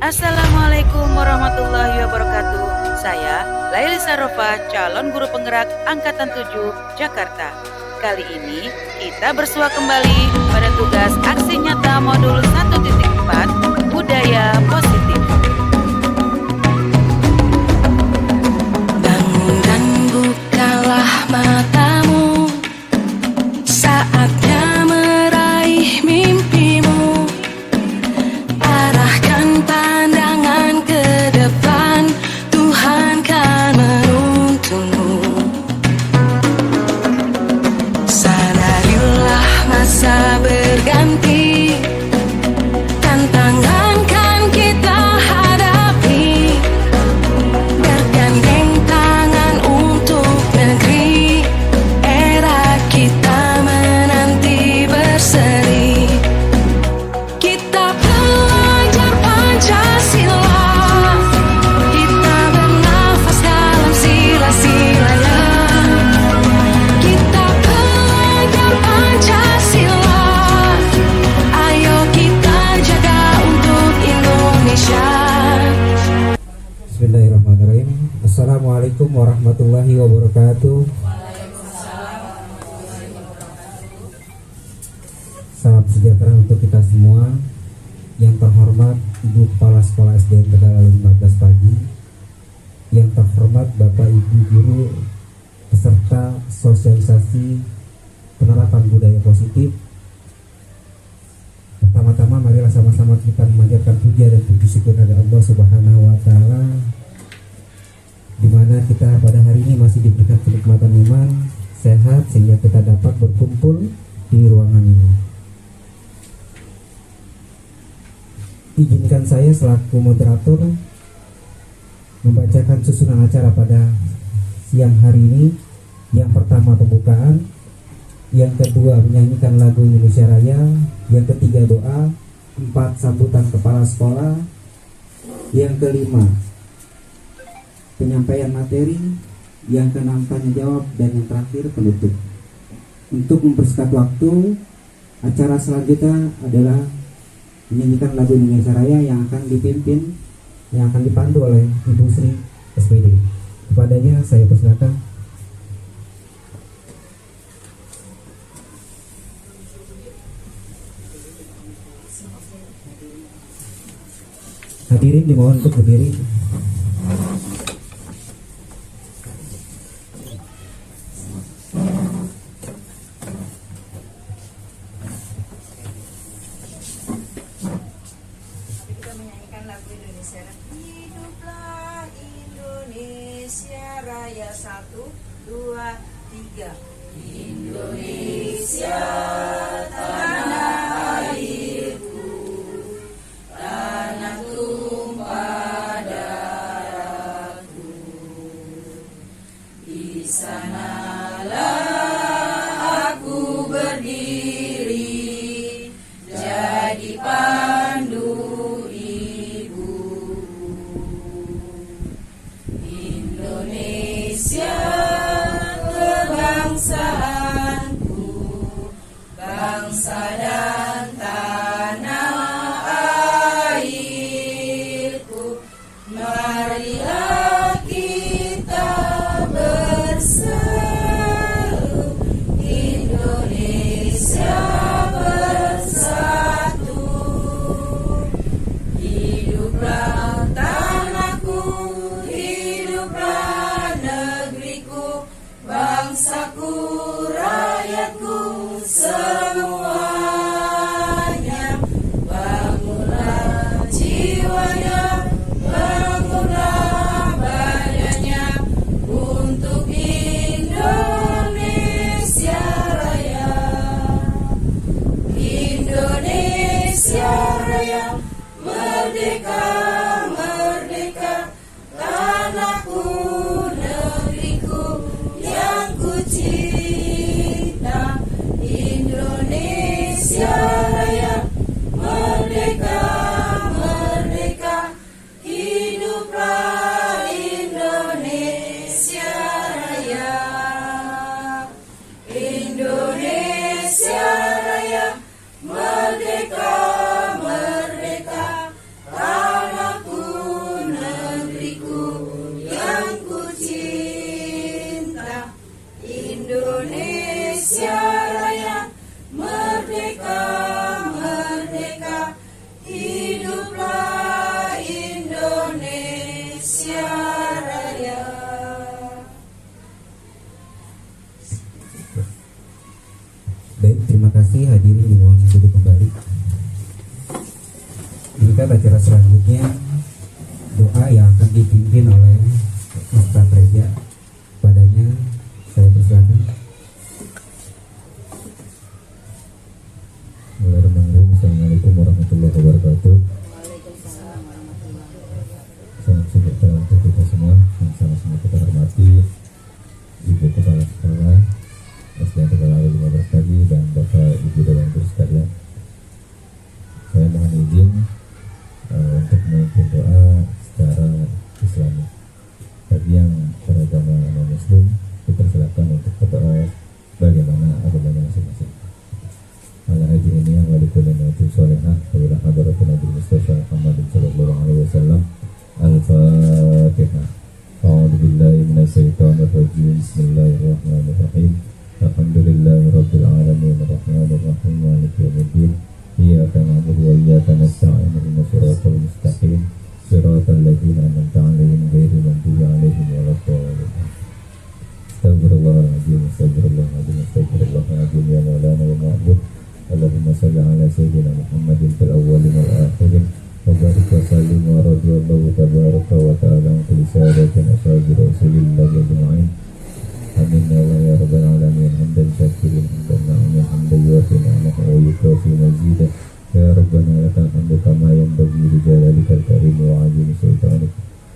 Assalamualaikum warahmatullahi wabarakatuh. Saya Laili Sarofa, calon guru penggerak Angkatan 7 Jakarta. Kali ini kita bersua kembali pada tugas aksi nyata modul 1.4 Budaya Positif. Bangun dan bukalah matamu, saatnya meraih mimpimu. Arahkan pandangan ke depan, Tuhan kan menuntunmu. Sadarilah masa berganti, tantangan kan kita hadapi. Bergandeng tangan untuk negeri, era kita menanti berseri. Kita belajar Pancasila, kita bernafas dalam sila-silanya. Kita belajar Pancasila, ayo kita jaga untuk Indonesia. Bismillahirrahmanirrahim. Assalamualaikum warahmatullahi wabarakatuh. Salam sejahtera untuk kita semua. Yang terhormat Ibu Kepala Sekolah SDN Tegalalun 15 pagi, yang terhormat Bapak Ibu Guru peserta sosialisasi penerapan budaya positif. Pertama-tama marilah sama-sama kita memanjatkan puja dan puji syukur kepada Allah Subhanahu wa taala, di mana kita pada hari ini masih diberikan kenikmatan iman, sehat, sehingga kita dapat berkumpul di ruangan ini. Izinkan saya selaku moderator membacakan susunan acara pada siang hari ini. Yang pertama pembukaan, yang kedua menyanyikan lagu Indonesia Raya, yang ketiga doa, empat sambutan kepala sekolah, yang kelima penyampaian materi, yang keenam tanya jawab, dan yang terakhir penutup. Untuk mempersingkat waktu, acara selanjutnya adalah menyanyikan lagu Indonesia Raya yang akan dipimpin, yang akan dipandu oleh Ibu Sri SPD. Kepadanya saya persilakan. Hadirin dimohon untuk berdiri. Kita menyanyikan lagu Indonesia Raya. Hiduplah Indonesia Raya, 1, 2, 3. Indonesia tanah airku, tanah tumpah darahku. Di sanalah aku berdiri, jadi pandu ibu. Indonesia kebangsaanku, bangsa dan tanah airku. Marilah kita bersatu, Indonesia bersatu. Hiduplah tanahku, hiduplah negeriku, bangsaku, rakyatku semuanya. Bangunlah jiwanya, bangunlah badannya, untuk Indonesia Raya. Indonesia Raya, merdeka, merdeka, tanahku, negeriku yang ku cinta. Indonesia Raya, merdeka, merdeka, hiduplah Indonesia Raya. Indonesia Raya, merdeka, merdeka, acara selanjutnya doa yang akan dipimpin oleh Ustaz Reza. Padanya saya persilakan. Bismillahirrahmanirrahim. Assalamualaikum warahmatullahi wabarakatuh. Salam sejahtera untuk kita semua yang sama-sama kita hormati Ibu Kepala Sekolah SDN Tegallalu 15 pagi dan Bapak Ibu Dewan Guru sekalian. Saya mohon izin untuk memimpin doa secara Islami. Bagi yang beragama non-Muslim, dipersilakan untuk berdoa bagaimana agamanya masing-masing. Ala haji ini yang wali kulli niyatin sholihah wa hadratin Nabi Mustafa Muhammadin sallallahu alaihi wasallam. Al-Fatihah. A'udzu billahi minasy syaithanir rajim. Bismillahirrahmanirrahim. Alhamdulillahirabbil alamin arrahmanir rahim maliki yaumiddin. Iyyaka na'budu wa iyyaka nasta'in ihdinas siratal mustaqim siratal ladzina an'amta 'alaihim ghairil maghdubi 'alaihim waladdallin. Astagfirullahaladzim, astagfirullahaladzim, astagfirullahaladzim, ya Maulana wa Ma'bud. Allahumma salli ala Sayyidina Muhammadin fil awwalin wal akhirin wa barik wa sallim wa radiyallahu tabaraka wa ta'ala an kulli sadatin ashabi Rasulillahi ajma'in. Amin ya Allah ya rabbal alamin. Hamdan syakirin, hamdan na'imin, hamdan yuafi ni'amahu wa yukafi mazidah. Ya Rabbana lakal hamdu kama yanbaghi li jalalikal karim wa 'azimi sultanik.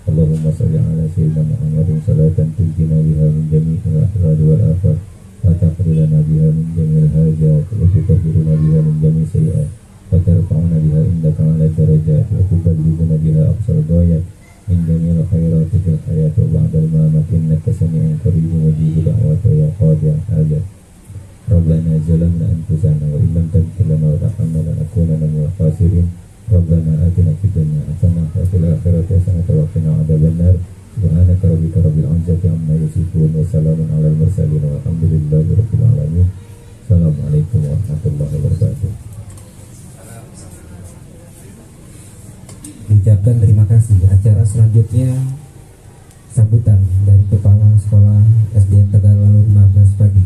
Allahumma salli ala Sayyidina Muhammadin salatan tunjina biha min jami'il ahwali wal afat wa taqrilana biha min jami'il hajat wa tutahhiruna biha min jami'is sayyi'at wa tarfa'una biha indaka 'ala darajat wa tuballighuna biha aqsal ghayat min jami'il khairati fil hayat wa ba'dal mamat innaka sami'un qaribun mujibu da'wati ya qadiyal hajat. Rabbana zalamna anfusana wa illam taghfir lana wa tarhamna lanakunanna minal khasirin. Rabbana atina fid dunya hasanah wa fil akhirati hasanah wa qina adzabannar. Subhanaka rabbika rabbil izzati amma yasifun wa salamun alal mursalin walhamdulillahi rabbil alamin. Assalamualaikum warahmatullahi wabarakatuh. Diucapkan terima kasih. Acara selanjutnya sambutan dari Kepala Sekolah SDN Tegallalu 15 pagi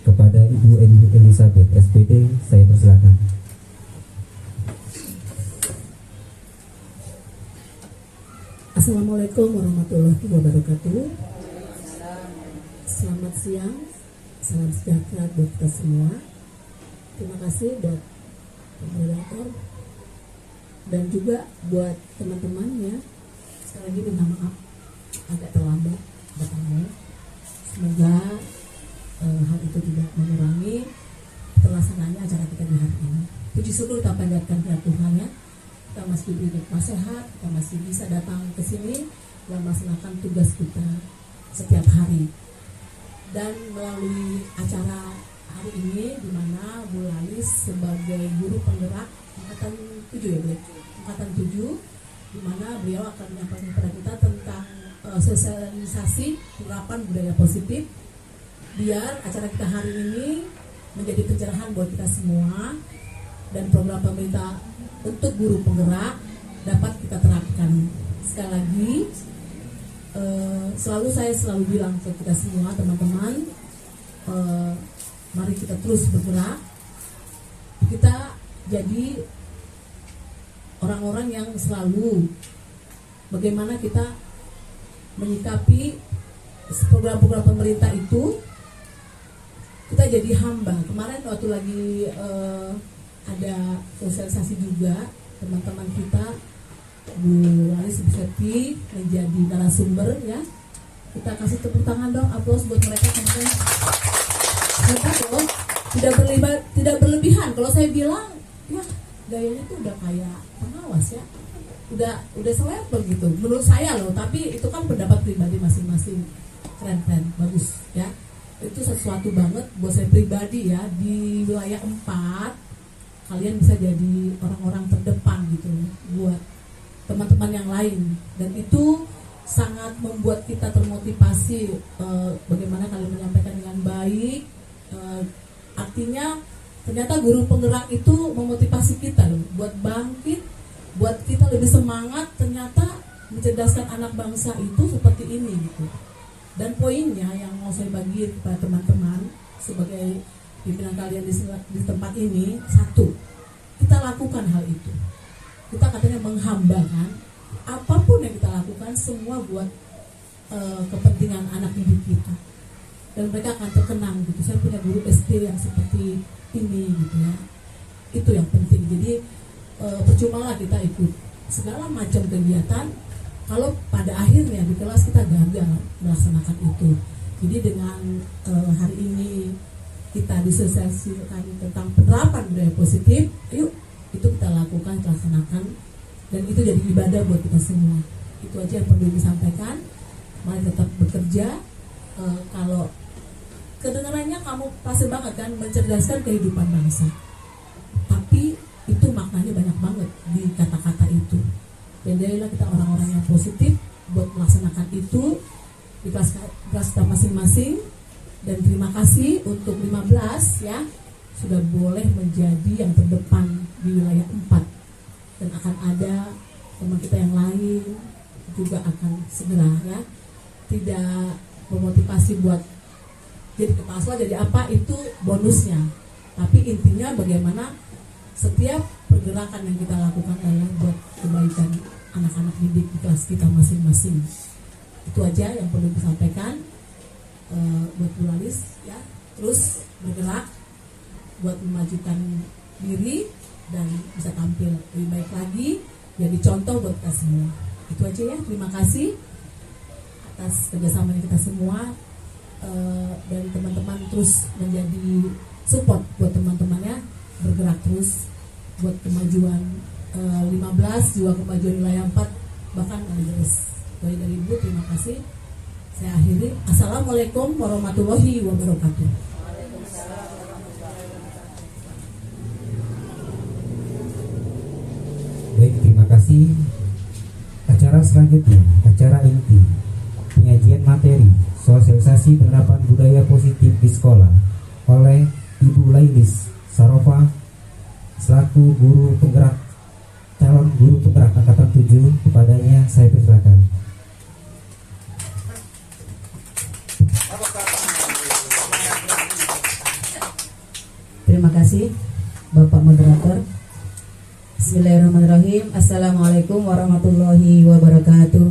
kepada Ibu Elizabeth SPD. Saya persilakan. Assalamualaikum warahmatullahi wabarakatuh. Selamat siang, salam sejahtera buat kita semua. Terima kasih buat moderator dan juga buat teman-teman ya. Sekali lagi minta maaf agak terlambat datangnya. Semoga hal itu tidak mengurangi terlaksananya acara kita di hari ini. Puji syukur kita panjatkan kepada Tuhan ya. Kita masih diberi sehat, kita masih bisa datang ke sini dan melaksanakan tugas kita setiap hari. Dan melalui acara hari ini di mana Bu Lalis sebagai guru penggerak angkatan 7 ya Bu, angkatan 7, di mana beliau akan menyampaikan kepada kita tentang sosialisasi penerapan budaya positif biar acara kita hari ini menjadi pencerahan buat kita semua dan program pemerintah untuk guru penggerak dapat kita terapkan. Sekali lagi saya selalu bilang ke kita semua teman-teman, mari kita terus bergerak, kita jadi orang-orang yang selalu bagaimana kita menyikapi program-program pemerintah itu. Kita jadi hamba. Kemarin waktu lagi ada sosialisasi juga, teman-teman kita Bu Lalis Biseti menjadi narasumber ya. Kita kasih tepuk tangan dong, aplaus buat mereka teman-teman. Mereka loh tidak berlebihan. Kalau saya bilang ya gayanya tuh udah kayak pengawas ya, udah selevel gitu menurut saya loh. Tapi itu kan pendapat pribadi masing-masing. Keren bagus ya. Itu sesuatu banget buat saya pribadi ya. Di wilayah 4 kalian bisa jadi orang-orang terdepan gitu buat teman-teman yang lain, dan itu sangat membuat kita termotivasi. Bagaimana kalian menyampaikan dengan baik, artinya ternyata guru penggerak itu memotivasi kita loh, buat bangkit, buat kita lebih semangat. Ternyata mencerdaskan anak bangsa itu seperti ini gitu. Dan poinnya yang mau saya bagi kepada teman-teman sebagai pimpinan kalian di tempat ini, satu, kita lakukan hal itu. kita katanya menghamba kan. Apapun yang kita lakukan semua buat kepentingan anak didik kita. Dan mereka akan terkenang gitu. Saya punya guru SD yang seperti ini gitu ya. Itu yang penting. Jadi percumalah kita ikut segala macam kegiatan kalau pada akhirnya di kelas kita gagal melaksanakan itu. Jadi dengan hari ini kita disosialisasikan tentang penerapan budaya positif, yuk itu kita lakukan, kita laksanakan, dan itu jadi ibadah buat kita semua. Itu aja yang perlu disampaikan. Mari tetap bekerja. Kalau kedengarannya kamu pasti banget kan mencerdaskan kehidupan bangsa, tapi itu maknanya banyak banget di kata-kata itu. Dan jadilah kita orang-orang yang positif buat melaksanakan itu di kelas kita masing-masing. Dan terima kasih untuk 15 ya, sudah boleh menjadi yang terdepan di wilayah 4. Dan akan ada teman kita yang lain juga akan segera ya. Tidak memotivasi buat jadi kepala sekolah jadi apa, itu bonusnya. Tapi intinya bagaimana setiap pergerakan yang kita lakukan adalah buat kebaikan anak-anak didik di kelas kita masing-masing. Itu aja yang perlu disampaikan buat pluralis ya. Terus bergerak buat memajukan diri dan bisa tampil lebih baik lagi, jadi contoh buat kita semua. Itu aja ya. Terima kasih atas kerjasama kita semua, dan teman-teman terus menjadi support buat teman-temannya bergerak terus buat kemajuan 15 juga kemajuan wilayah 4 bahkan guys. Dari Ibu terima kasih. Saya akhiri. Assalamualaikum warahmatullahi wabarakatuh. Baik, terima kasih. Acara selanjutnya, acara inti, penyajian materi sosialisasi penerapan budaya positif di sekolah oleh Ibu Lailis Sarofa selaku guru penggerak, calon guru penggerak angkatan 7. Kepadanya saya persilakan. Terima kasih Bapak Moderator. Bismillahirrahmanirrahim. Assalamualaikum warahmatullahi wabarakatuh.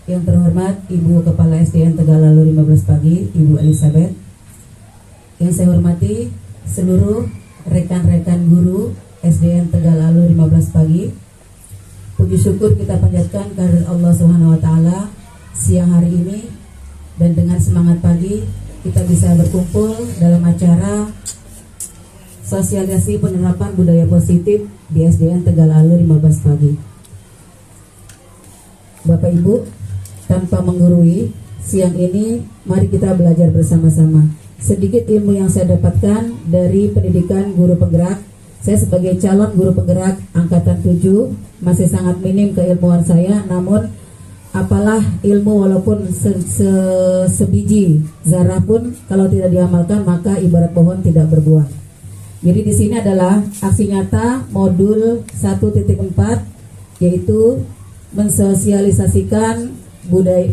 Yang terhormat Ibu Kepala SDN Tegalalu 15 Pagi, Ibu Elizabeth. Yang saya hormati seluruh rekan-rekan guru SDN Tegalalu 15 Pagi. Puji syukur kita panjatkan kehadirat Allah Subhanahu wa taala siang hari ini, dan dengan semangat pagi kita bisa berkumpul dalam acara sosialisasi penerapan budaya positif di SDN Tegalalu 15 Pagi. Bapak Ibu, tanpa menggurui, siang ini mari kita belajar bersama-sama. Sedikit ilmu yang saya dapatkan dari pendidikan guru penggerak. Saya sebagai calon guru penggerak angkatan 7 masih sangat minim keilmuan saya, namun apalah ilmu walaupun sebiji zarah pun kalau tidak diamalkan maka ibarat pohon tidak berbuah. Jadi di sini adalah aksi nyata modul 1.4, yaitu mensosialisasikan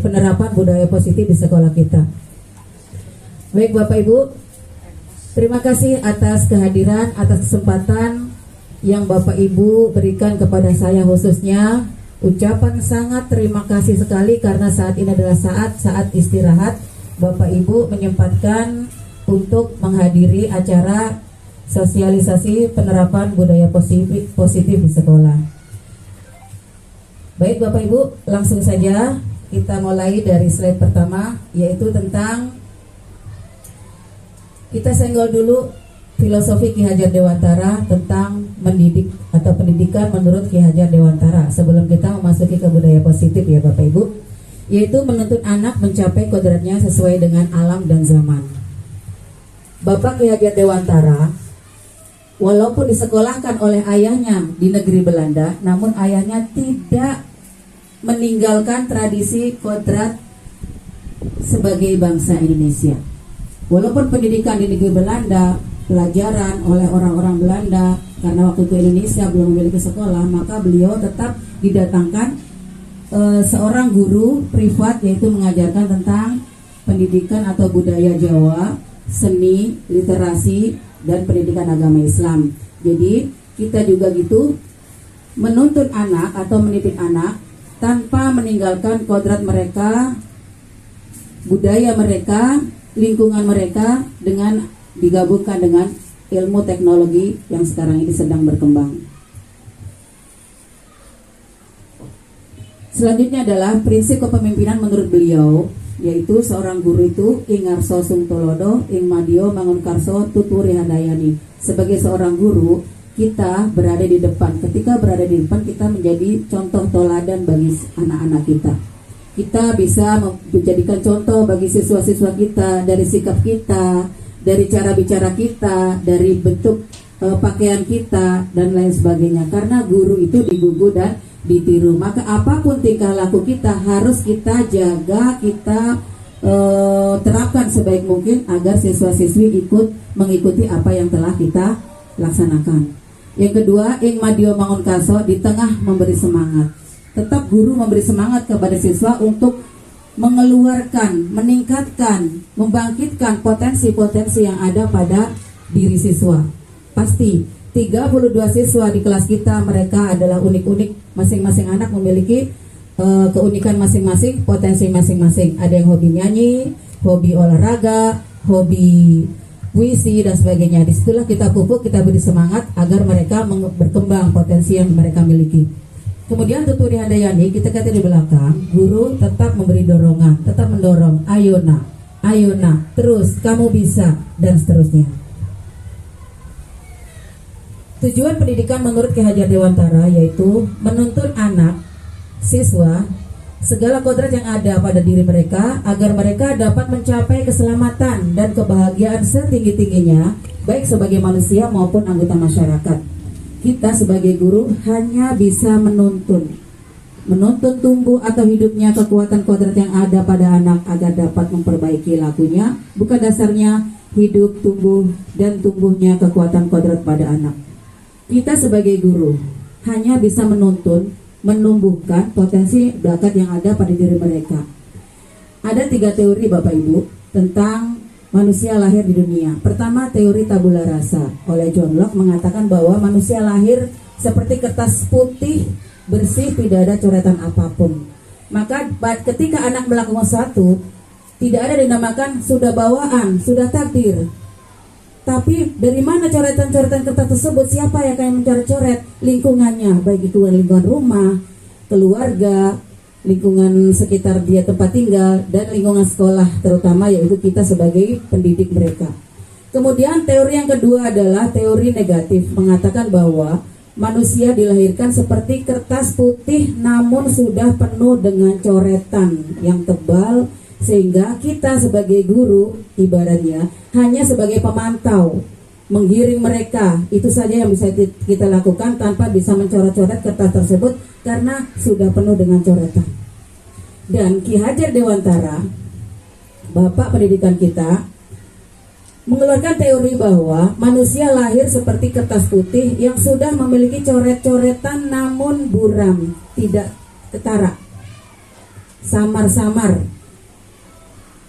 penerapan budaya positif di sekolah kita. Baik Bapak Ibu, terima kasih atas kehadiran, atas kesempatan yang Bapak Ibu berikan kepada saya khususnya. Ucapan sangat terima kasih sekali karena saat ini adalah saat istirahat. Bapak Ibu menyempatkan untuk menghadiri acara sosialisasi penerapan budaya positif di sekolah. Baik Bapak Ibu, langsung saja kita mulai dari slide pertama, yaitu tentang, kita senggol dulu filosofi Ki Hajar Dewantara tentang mendidik atau pendidikan menurut Ki Hajar Dewantara sebelum kita memasuki ke budaya positif ya Bapak Ibu, yaitu menuntut anak mencapai kodratnya sesuai dengan alam dan zaman. Bapak Ki Hajar Dewantara walaupun disekolahkan oleh ayahnya di negeri Belanda, namun ayahnya tidak meninggalkan tradisi kodrat sebagai bangsa Indonesia. Walaupun pendidikan di negeri Belanda, pelajaran oleh orang-orang Belanda, karena waktu itu Indonesia belum memiliki sekolah, maka beliau tetap didatangkan seorang guru privat, yaitu mengajarkan tentang pendidikan atau budaya Jawa, seni, literasi, dan pendidikan agama Islam. Jadi kita juga gitu menuntun anak atau mendidik anak tanpa meninggalkan kodrat mereka, budaya mereka, lingkungan mereka dengan digabungkan dengan ilmu teknologi yang sekarang ini sedang berkembang. Selanjutnya adalah prinsip kepemimpinan menurut beliau, yaitu seorang guru itu ingarso sung tolodo ing madio mangunkarso tuturi handayani. Sebagai seorang guru, kita berada di depan. Ketika berada di depan, kita menjadi contoh teladan bagi anak-anak kita. Kita bisa menjadikan contoh bagi siswa-siswa kita dari sikap kita, dari cara bicara kita, dari bentuk pakaian kita, dan lain sebagainya. Karena guru itu digugu dan ditiru. Maka apapun tingkah laku kita harus kita jaga, kita terapkan sebaik mungkin agar siswa-siswi ikut mengikuti apa yang telah kita laksanakan. Yang kedua, ing madio mangun kaso, di tengah memberi semangat. Tetap guru memberi semangat kepada siswa untuk mengeluarkan, meningkatkan, membangkitkan potensi-potensi yang ada pada diri siswa. Pasti 32 siswa di kelas kita, mereka adalah unik-unik. Masing-masing anak memiliki keunikan masing-masing, potensi masing-masing. Ada yang hobi nyanyi, hobi olahraga, hobi puisi dan sebagainya. Disitulah kita pupuk, kita beri semangat agar mereka berkembang potensi yang mereka miliki. Kemudian tuturi handayani, kita kata di belakang, guru tetap memberi dorongan, tetap mendorong, ayo nak, terus kamu bisa, dan seterusnya. Tujuan pendidikan menurut Ki Hajar Dewantara yaitu menuntun anak, siswa, segala kodrat yang ada pada diri mereka agar mereka dapat mencapai keselamatan dan kebahagiaan setinggi-tingginya, baik sebagai manusia maupun anggota masyarakat. Kita sebagai guru hanya bisa menuntun tumbuh atau hidupnya kekuatan kodrat yang ada pada anak agar dapat memperbaiki lakunya, bukan dasarnya hidup, tumbuh, dan tumbuhnya kekuatan kodrat pada anak. Kita sebagai guru hanya bisa menuntun, menumbuhkan potensi bakat yang ada pada diri mereka. Ada 3 teori Bapak Ibu tentang manusia lahir di dunia. Pertama, teori tabula rasa oleh John Locke mengatakan bahwa manusia lahir seperti kertas putih bersih, tidak ada coretan apapun. Maka ketika anak melakukan sesuatu, tidak ada dinamakan sudah bawaan, sudah takdir. Tapi dari mana coretan-coretan kertas tersebut? Siapa yang akan mencoret-coret? Lingkungannya, baik itu lingkungan rumah, keluarga, lingkungan sekitar dia tempat tinggal, dan lingkungan sekolah terutama, yaitu kita sebagai pendidik mereka. Kemudian teori yang kedua adalah teori negatif, mengatakan bahwa manusia dilahirkan seperti kertas putih namun sudah penuh dengan coretan yang tebal, sehingga kita sebagai guru ibaratnya hanya sebagai pemantau, menggiring mereka. Itu saja yang bisa kita lakukan tanpa bisa mencoret-coret kertas tersebut karena sudah penuh dengan coretan. Dan Ki Hajar Dewantara, Bapak pendidikan kita, mengeluarkan teori bahwa manusia lahir seperti kertas putih yang sudah memiliki coret-coretan namun buram, tidak ketara, samar-samar.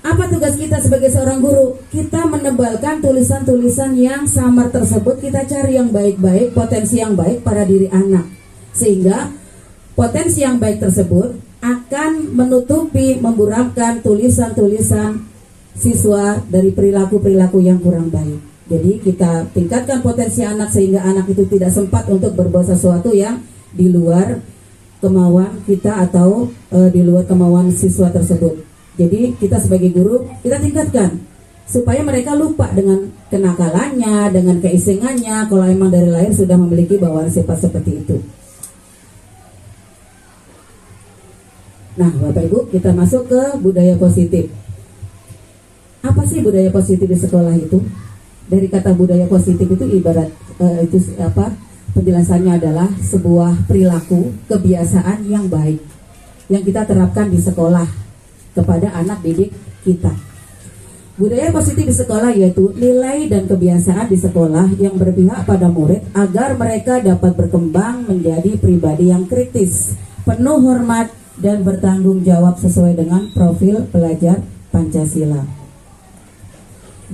Apa tugas kita sebagai seorang guru? Kita menebalkan tulisan-tulisan yang samar tersebut, kita cari yang baik-baik, potensi yang baik pada diri anak, sehingga potensi yang baik tersebut akan menutupi, memburamkan tulisan-tulisan siswa dari perilaku-perilaku yang kurang baik. Jadi kita tingkatkan potensi anak sehingga anak itu tidak sempat untuk berbuat sesuatu yang di luar kemauan kita atau di luar kemauan siswa tersebut. Jadi kita sebagai guru, kita tingkatkan supaya mereka lupa dengan kenakalannya, dengan keisengannya, kalau emang dari lahir sudah memiliki bawaan sifat seperti itu. Nah Bapak Ibu, kita masuk ke budaya positif. Apa sih budaya positif di sekolah itu? Dari kata budaya positif itu ibarat penjelasannya adalah sebuah perilaku, kebiasaan yang baik yang kita terapkan di sekolah kepada anak didik kita. Budaya positif di sekolah yaitu nilai dan kebiasaan di sekolah yang berpihak pada murid agar mereka dapat berkembang menjadi pribadi yang kritis, penuh hormat, dan bertanggung jawab sesuai dengan profil pelajar Pancasila.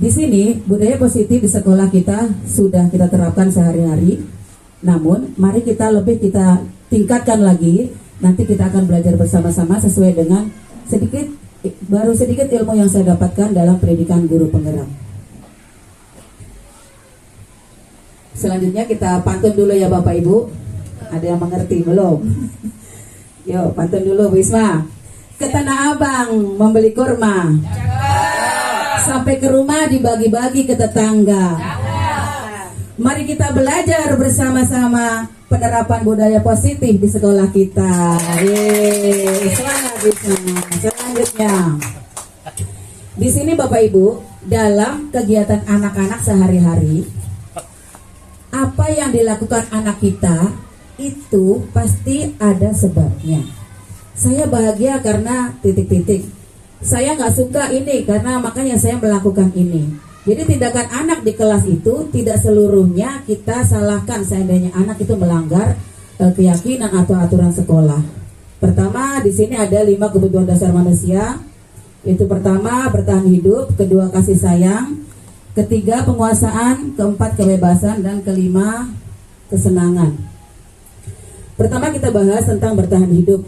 Di sini budaya positif di sekolah kita sudah kita terapkan sehari-hari. Namun mari kita tingkatkan lagi. Nanti kita akan belajar bersama-sama sesuai dengan sedikit ilmu yang saya dapatkan dalam pendidikan guru penggerak. Selanjutnya kita pantun dulu ya Bapak Ibu. Ada yang mengerti belum? Yuk pantun dulu Bu Isma. Ke Tanah Abang membeli kurma. Sampai ke rumah dibagi-bagi ke tetangga. Mari kita belajar bersama-sama penerapan budaya positif di sekolah kita. Yeay, semangat Isma. Selanjutnya, di sini Bapak Ibu, dalam kegiatan anak-anak sehari-hari, apa yang dilakukan anak kita itu pasti ada sebabnya. Saya bahagia karena titik-titik. Saya nggak suka ini karena makanya saya melakukan ini. Jadi tindakan anak di kelas itu tidak seluruhnya kita salahkan seandainya anak itu melanggar keyakinan atau aturan sekolah. Pertama, di sini ada 5 kebutuhan dasar manusia. Itu pertama, bertahan hidup, kedua, kasih sayang, ketiga, penguasaan, keempat, kebebasan, dan kelima, kesenangan. Pertama kita bahas tentang bertahan hidup.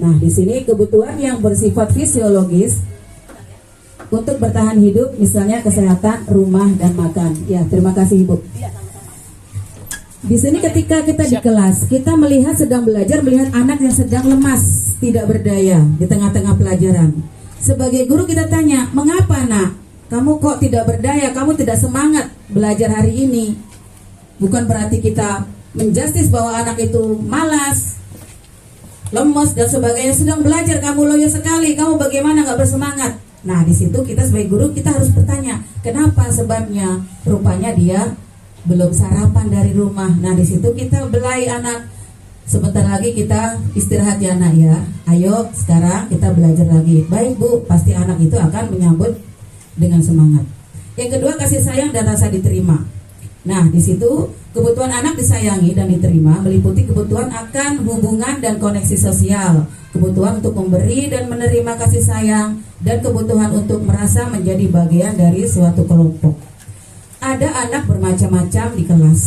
Nah, di sini kebutuhan yang bersifat fisiologis untuk bertahan hidup, misalnya kesehatan, rumah, dan makan. Ya, terima kasih Ibu. Di sini ketika kita di kelas, kita sedang belajar melihat anak yang sedang lemas, tidak berdaya di tengah-tengah pelajaran. Sebagai guru kita tanya, mengapa nak? Kamu kok tidak berdaya? Kamu tidak semangat belajar hari ini? Bukan berarti kita menjustis bahwa anak itu malas, lemes dan sebagainya. Sedang belajar kamu loyo sekali, kamu bagaimana nggak bersemangat? Nah di situ kita sebagai guru kita harus bertanya, kenapa sebabnya? Rupanya dia belum sarapan dari rumah. Nah di situ kita belai anak. Sebentar lagi kita istirahat ya nak ya. Ayo sekarang kita belajar lagi. Baik Bu, pasti anak itu akan menyambut dengan semangat. Yang kedua, kasih sayang dan rasa diterima. Nah, di situ kebutuhan anak disayangi dan diterima meliputi kebutuhan akan hubungan dan koneksi sosial, kebutuhan untuk memberi dan menerima kasih sayang, dan kebutuhan untuk merasa menjadi bagian dari suatu kelompok. Ada anak bermacam-macam di kelas.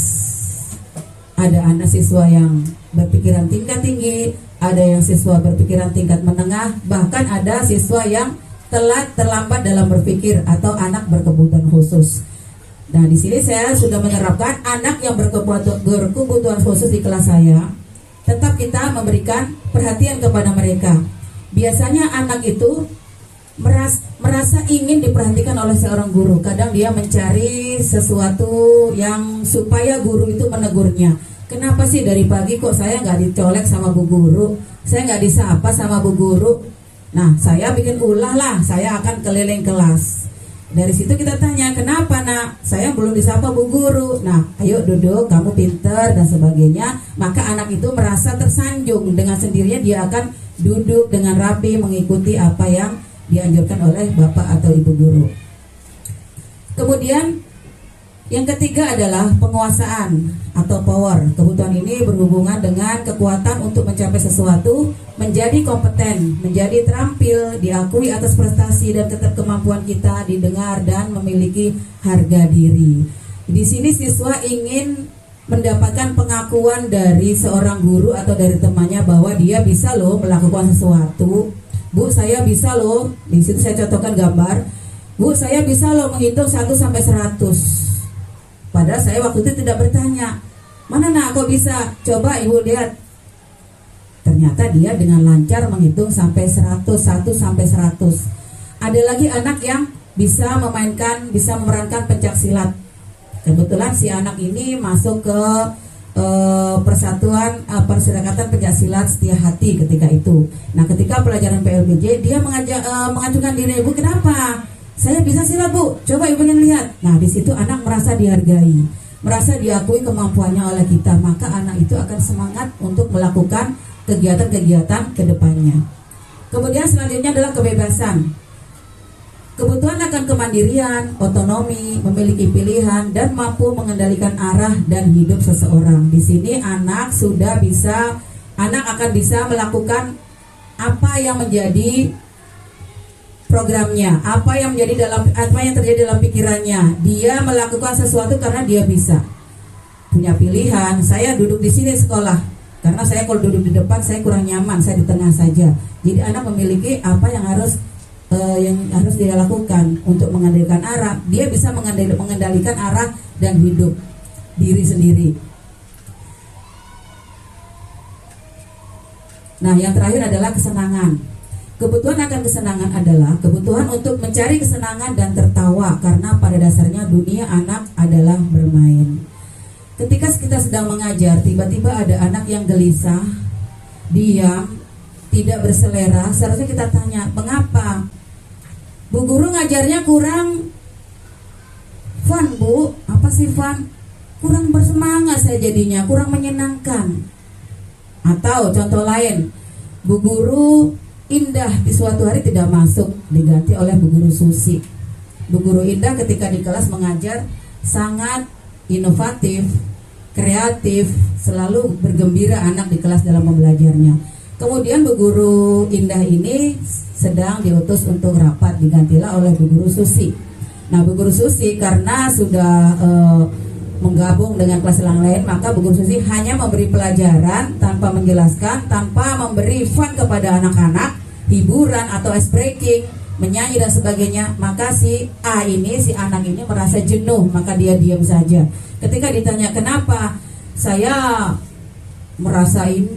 Ada anak siswa yang berpikiran tingkat tinggi, ada yang siswa berpikiran tingkat menengah, bahkan ada siswa yang terlambat dalam berpikir atau anak berkebutuhan khusus. Nah, di sini saya sudah menerapkan anak yang berkebutuhan khusus di kelas saya. Tetap kita memberikan perhatian kepada mereka. Biasanya anak itu merasa ingin diperhatikan oleh seorang guru. Kadang dia mencari sesuatu yang supaya guru itu menegurnya. Kenapa sih dari pagi kok saya nggak dicolek sama bu guru? Saya nggak disapa sama bu guru? Nah, saya bikin ulah lah. Saya akan keliling kelas. Dari situ kita tanya, kenapa nak? Saya belum disapa bu guru. Nah, ayo duduk, kamu pinter dan sebagainya. Maka anak itu merasa tersanjung. Dengan sendirinya dia akan duduk dengan rapi mengikuti apa yang dianjurkan oleh bapak atau ibu guru. Kemudian yang ketiga adalah penguasaan atau power. Kebutuhan ini berhubungan dengan kekuatan untuk mencapai sesuatu, menjadi kompeten, menjadi terampil, diakui atas prestasi dan kemampuan kita, didengar dan memiliki harga diri. Di sini siswa ingin mendapatkan pengakuan dari seorang guru atau dari temannya bahwa dia bisa loh melakukan sesuatu. Bu, saya bisa loh. Di situ saya contohkan gambar. Bu, saya bisa loh menghitung 1 sampai 100. Padahal saya waktu itu tidak bertanya, mana nak kok bisa? Coba ibu lihat. Ternyata dia dengan lancar menghitung sampai 100, 1 sampai 100. Ada lagi anak yang bisa memerankan pencak silat. Kebetulan si anak ini masuk ke persatuan perserikatan pencak silat Setia Hati ketika itu. Nah, ketika pelajaran PLBJ dia mengajukan diri, ibu kenapa? Saya bisa silat bu, coba ibu lihat. Nah di situ anak merasa dihargai, merasa diakui kemampuannya oleh kita, maka anak itu akan semangat untuk melakukan kegiatan-kegiatan ke depannya. Kemudian selanjutnya adalah kebebasan. Kebutuhan akan kemandirian, otonomi, memiliki pilihan dan mampu mengendalikan arah dan hidup seseorang. Di sini anak akan bisa melakukan apa yang menjadi programnya, apa yang terjadi dalam pikirannya. Dia melakukan sesuatu karena dia bisa. Punya pilihan, saya duduk di sini sekolah karena saya kalau duduk di depan saya kurang nyaman, saya di tengah saja. Jadi anak memiliki apa yang harus dia lakukan untuk mengendalikan arah. Dia bisa mengendalikan arah dan hidup diri sendiri. Nah, yang terakhir adalah kesenangan. Kebutuhan akan kesenangan adalah kebutuhan untuk mencari kesenangan dan tertawa, karena pada dasarnya dunia anak adalah bermain. Ketika kita sedang mengajar, tiba-tiba ada anak yang gelisah, diam, tidak berselera. Seharusnya kita tanya, mengapa? Bu guru ngajarnya kurang fun, Bu. Apa sih fun? Kurang bersemangat saya jadinya, kurang menyenangkan. Atau contoh lain, Bu guru Indah di suatu hari tidak masuk, diganti oleh Bu guru Susi. Bu guru Indah ketika di kelas mengajar sangat inovatif, kreatif, selalu bergembira anak di kelas dalam membelajarnya. Kemudian Bu guru Indah ini sedang diutus untuk rapat, digantilah oleh Bu guru Susi. Nah, Bu guru Susi karena sudah menggabung dengan kelas yang lain, maka Bu guru Susi hanya memberi pelajaran tanpa menjelaskan, tanpa memberi fun kepada anak-anak, hiburan atau ice breaking, menyanyi dan sebagainya. Maka si anak ini merasa jenuh, maka dia diam saja. Ketika ditanya kenapa, saya merasain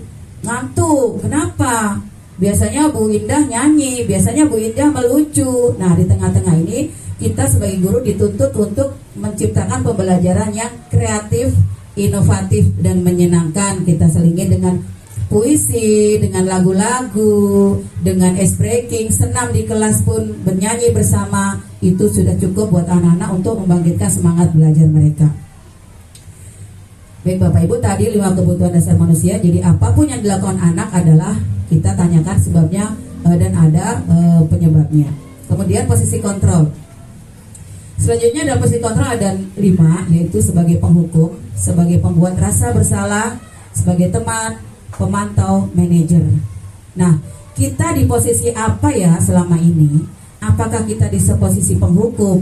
ngantuk. Kenapa? Biasanya Bu Indah nyanyi, biasanya Bu Indah melucu. Nah, di tengah-tengah ini kita sebagai guru dituntut untuk menciptakan pembelajaran yang kreatif, inovatif, dan menyenangkan. Kita selingi dengan puisi, dengan lagu-lagu, dengan ice breaking, senam di kelas pun bernyanyi bersama. Itu sudah cukup buat anak-anak untuk membangkitkan semangat belajar mereka. Baik Bapak Ibu, tadi 5 kebutuhan dasar manusia. Jadi apapun yang dilakukan anak adalah kita tanyakan sebabnya dan ada penyebabnya. Kemudian posisi kontrol. Selanjutnya dalam posisi kontrol ada 5, yaitu sebagai penghukum, sebagai pembuat rasa bersalah, sebagai teman, pemantau, manajer. Nah, kita di posisi apa ya selama ini? Apakah kita di posisi penghukum,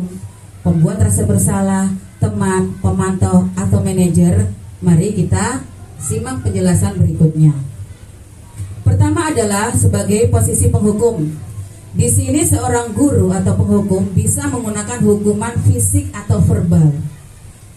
pembuat rasa bersalah, teman, pemantau, atau manajer? Mari kita simak penjelasan berikutnya. Pertama adalah sebagai posisi penghukum. Di sini seorang guru atau penghukum bisa menggunakan hukuman fisik atau verbal.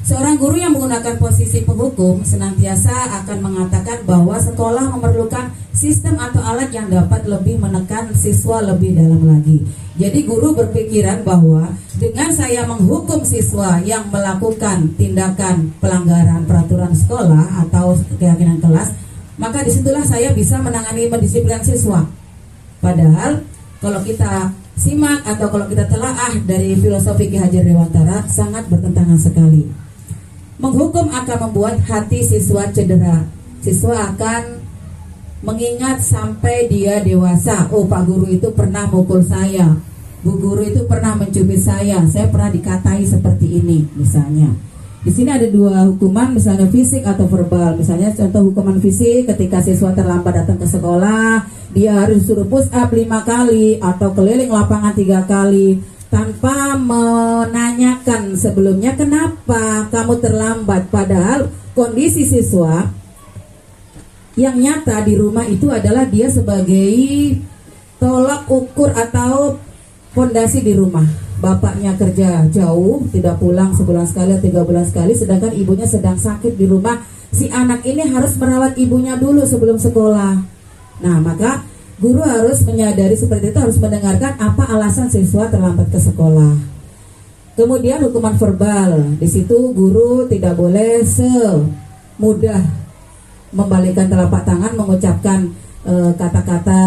Seorang guru yang menggunakan posisi penghukum senantiasa akan mengatakan bahwa sekolah memerlukan sistem atau alat yang dapat lebih menekan siswa lebih dalam lagi. Jadi guru berpikiran bahwa dengan saya menghukum siswa yang melakukan tindakan pelanggaran peraturan sekolah atau keyakinan kelas, maka disitulah saya bisa menangani mendisiplinkan siswa. Padahal kalau kita simak atau kalau kita telaah dari filosofi Ki Hajar Dewantara, sangat bertentangan sekali. Menghukum akan membuat hati siswa cedera. Siswa akan mengingat sampai dia dewasa. Oh, Pak Guru itu pernah mukul saya, Bu Guru itu pernah mencubit saya pernah dikatai seperti ini misalnya. Di sini ada 2 hukuman, misalnya fisik atau verbal. Misalnya contoh hukuman fisik, ketika siswa terlambat datang ke sekolah, dia harus disuruh push up 5 kali atau keliling lapangan 3 kali tanpa menanyakan sebelumnya kenapa kamu terlambat. Padahal kondisi siswa yang nyata di rumah itu adalah dia sebagai tolak ukur atau fondasi di rumah. Bapaknya kerja jauh, tidak pulang sebulan sekali atau 3 bulan sekali, sedangkan ibunya sedang sakit di rumah. Si anak ini harus merawat ibunya dulu sebelum sekolah. Nah, maka guru harus menyadari seperti itu, harus mendengarkan apa alasan siswa terlambat ke sekolah. Kemudian hukuman verbal. Di situ guru tidak boleh semudah membalikkan telapak tangan, mengucapkan kata-kata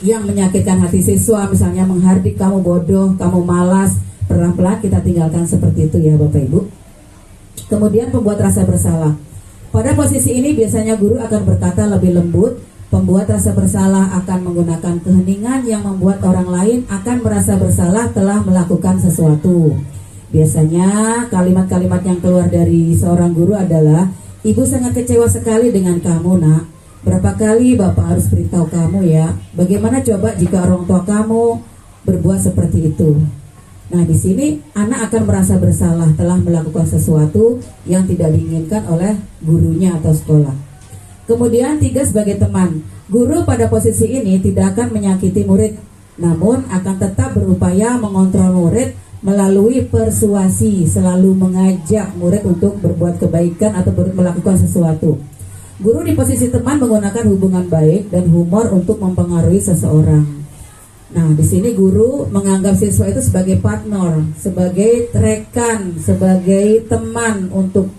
yang menyakitkan hati siswa, misalnya menghardik, kamu bodoh, kamu malas. Pelan-pelan kita tinggalkan seperti itu ya Bapak Ibu. Kemudian pembuat rasa bersalah. Pada posisi ini biasanya guru akan berkata lebih lembut. Pembuat rasa bersalah akan menggunakan keheningan yang membuat orang lain akan merasa bersalah telah melakukan sesuatu. Biasanya kalimat-kalimat yang keluar dari seorang guru adalah, Ibu sangat kecewa sekali dengan kamu, Nak. Berapa kali Bapak harus beritahu kamu ya? Bagaimana coba jika orang tua kamu berbuat seperti itu. Nah, di sini anak akan merasa bersalah telah melakukan sesuatu yang tidak diinginkan oleh gurunya atau sekolah. Kemudian 3, sebagai teman. Guru pada posisi ini tidak akan menyakiti murid, namun akan tetap berupaya mengontrol murid melalui persuasi, selalu mengajak murid untuk berbuat kebaikan atau melakukan sesuatu. Guru di posisi teman menggunakan hubungan baik dan humor untuk mempengaruhi seseorang. Nah, di sini guru menganggap siswa itu sebagai partner, sebagai rekan, sebagai teman untuk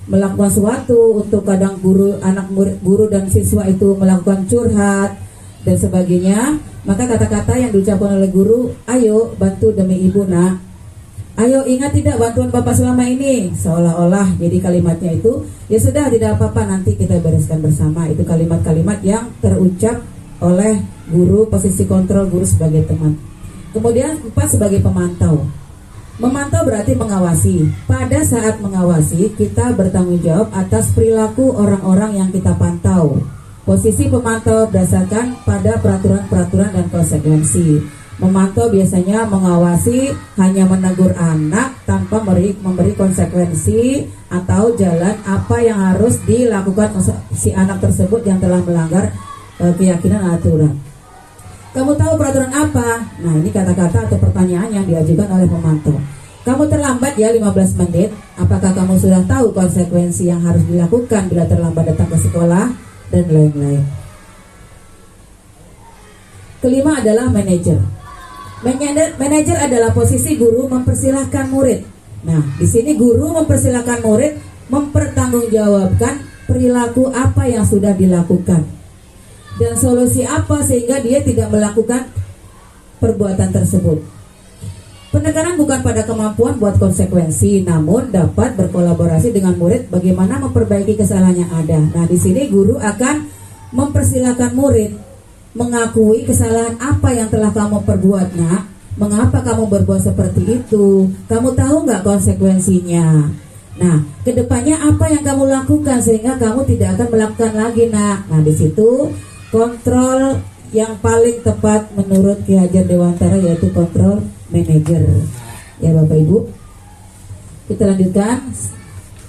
melakukan sesuatu. Untuk kadang guru dan siswa itu melakukan curhat dan sebagainya, maka kata-kata yang diucapkan oleh guru, ayo bantu demi ibu nak, ayo ingat tidak bantuan bapak selama ini, seolah-olah jadi kalimatnya itu, ya sudah tidak apa-apa nanti kita bereskan bersama. Itu kalimat-kalimat yang terucap oleh guru, posisi kontrol guru sebagai teman. Kemudian 4, sebagai pemantau. Memantau berarti mengawasi. Pada saat mengawasi, kita bertanggung jawab atas perilaku orang-orang yang kita pantau. Posisi pemantau berdasarkan pada peraturan-peraturan dan konsekuensi. Memantau biasanya mengawasi, hanya menegur anak tanpa memberi konsekuensi atau jalan apa yang harus dilakukan si anak tersebut yang telah melanggar keyakinan aturan. Kamu tahu peraturan apa? Nah, ini kata-kata atau pertanyaan yang diajukan oleh pemantau. Kamu terlambat ya 15 menit. Apakah kamu sudah tahu konsekuensi yang harus dilakukan bila terlambat datang ke sekolah? Dan lain-lain. Kelima adalah manajer. Manajer adalah posisi guru mempersilahkan murid. Nah, di sini guru mempersilahkan murid mempertanggungjawabkan perilaku apa yang sudah dilakukan dan solusi apa sehingga dia tidak melakukan perbuatan tersebut. Penekanan bukan pada kemampuan buat konsekuensi, namun dapat berkolaborasi dengan murid bagaimana memperbaiki kesalahan yang ada. Nah, di sini guru akan mempersilahkan murid mengakui kesalahan apa yang telah kamu perbuat, nak. Mengapa kamu berbuat seperti itu? Kamu tahu nggak konsekuensinya? Nah, kedepannya apa yang kamu lakukan sehingga kamu tidak akan melakukan lagi, nak. Nah, di situ kontrol yang paling tepat menurut Ki Hajar Dewantara yaitu kontrol manajer. Ya Bapak Ibu, kita lanjutkan.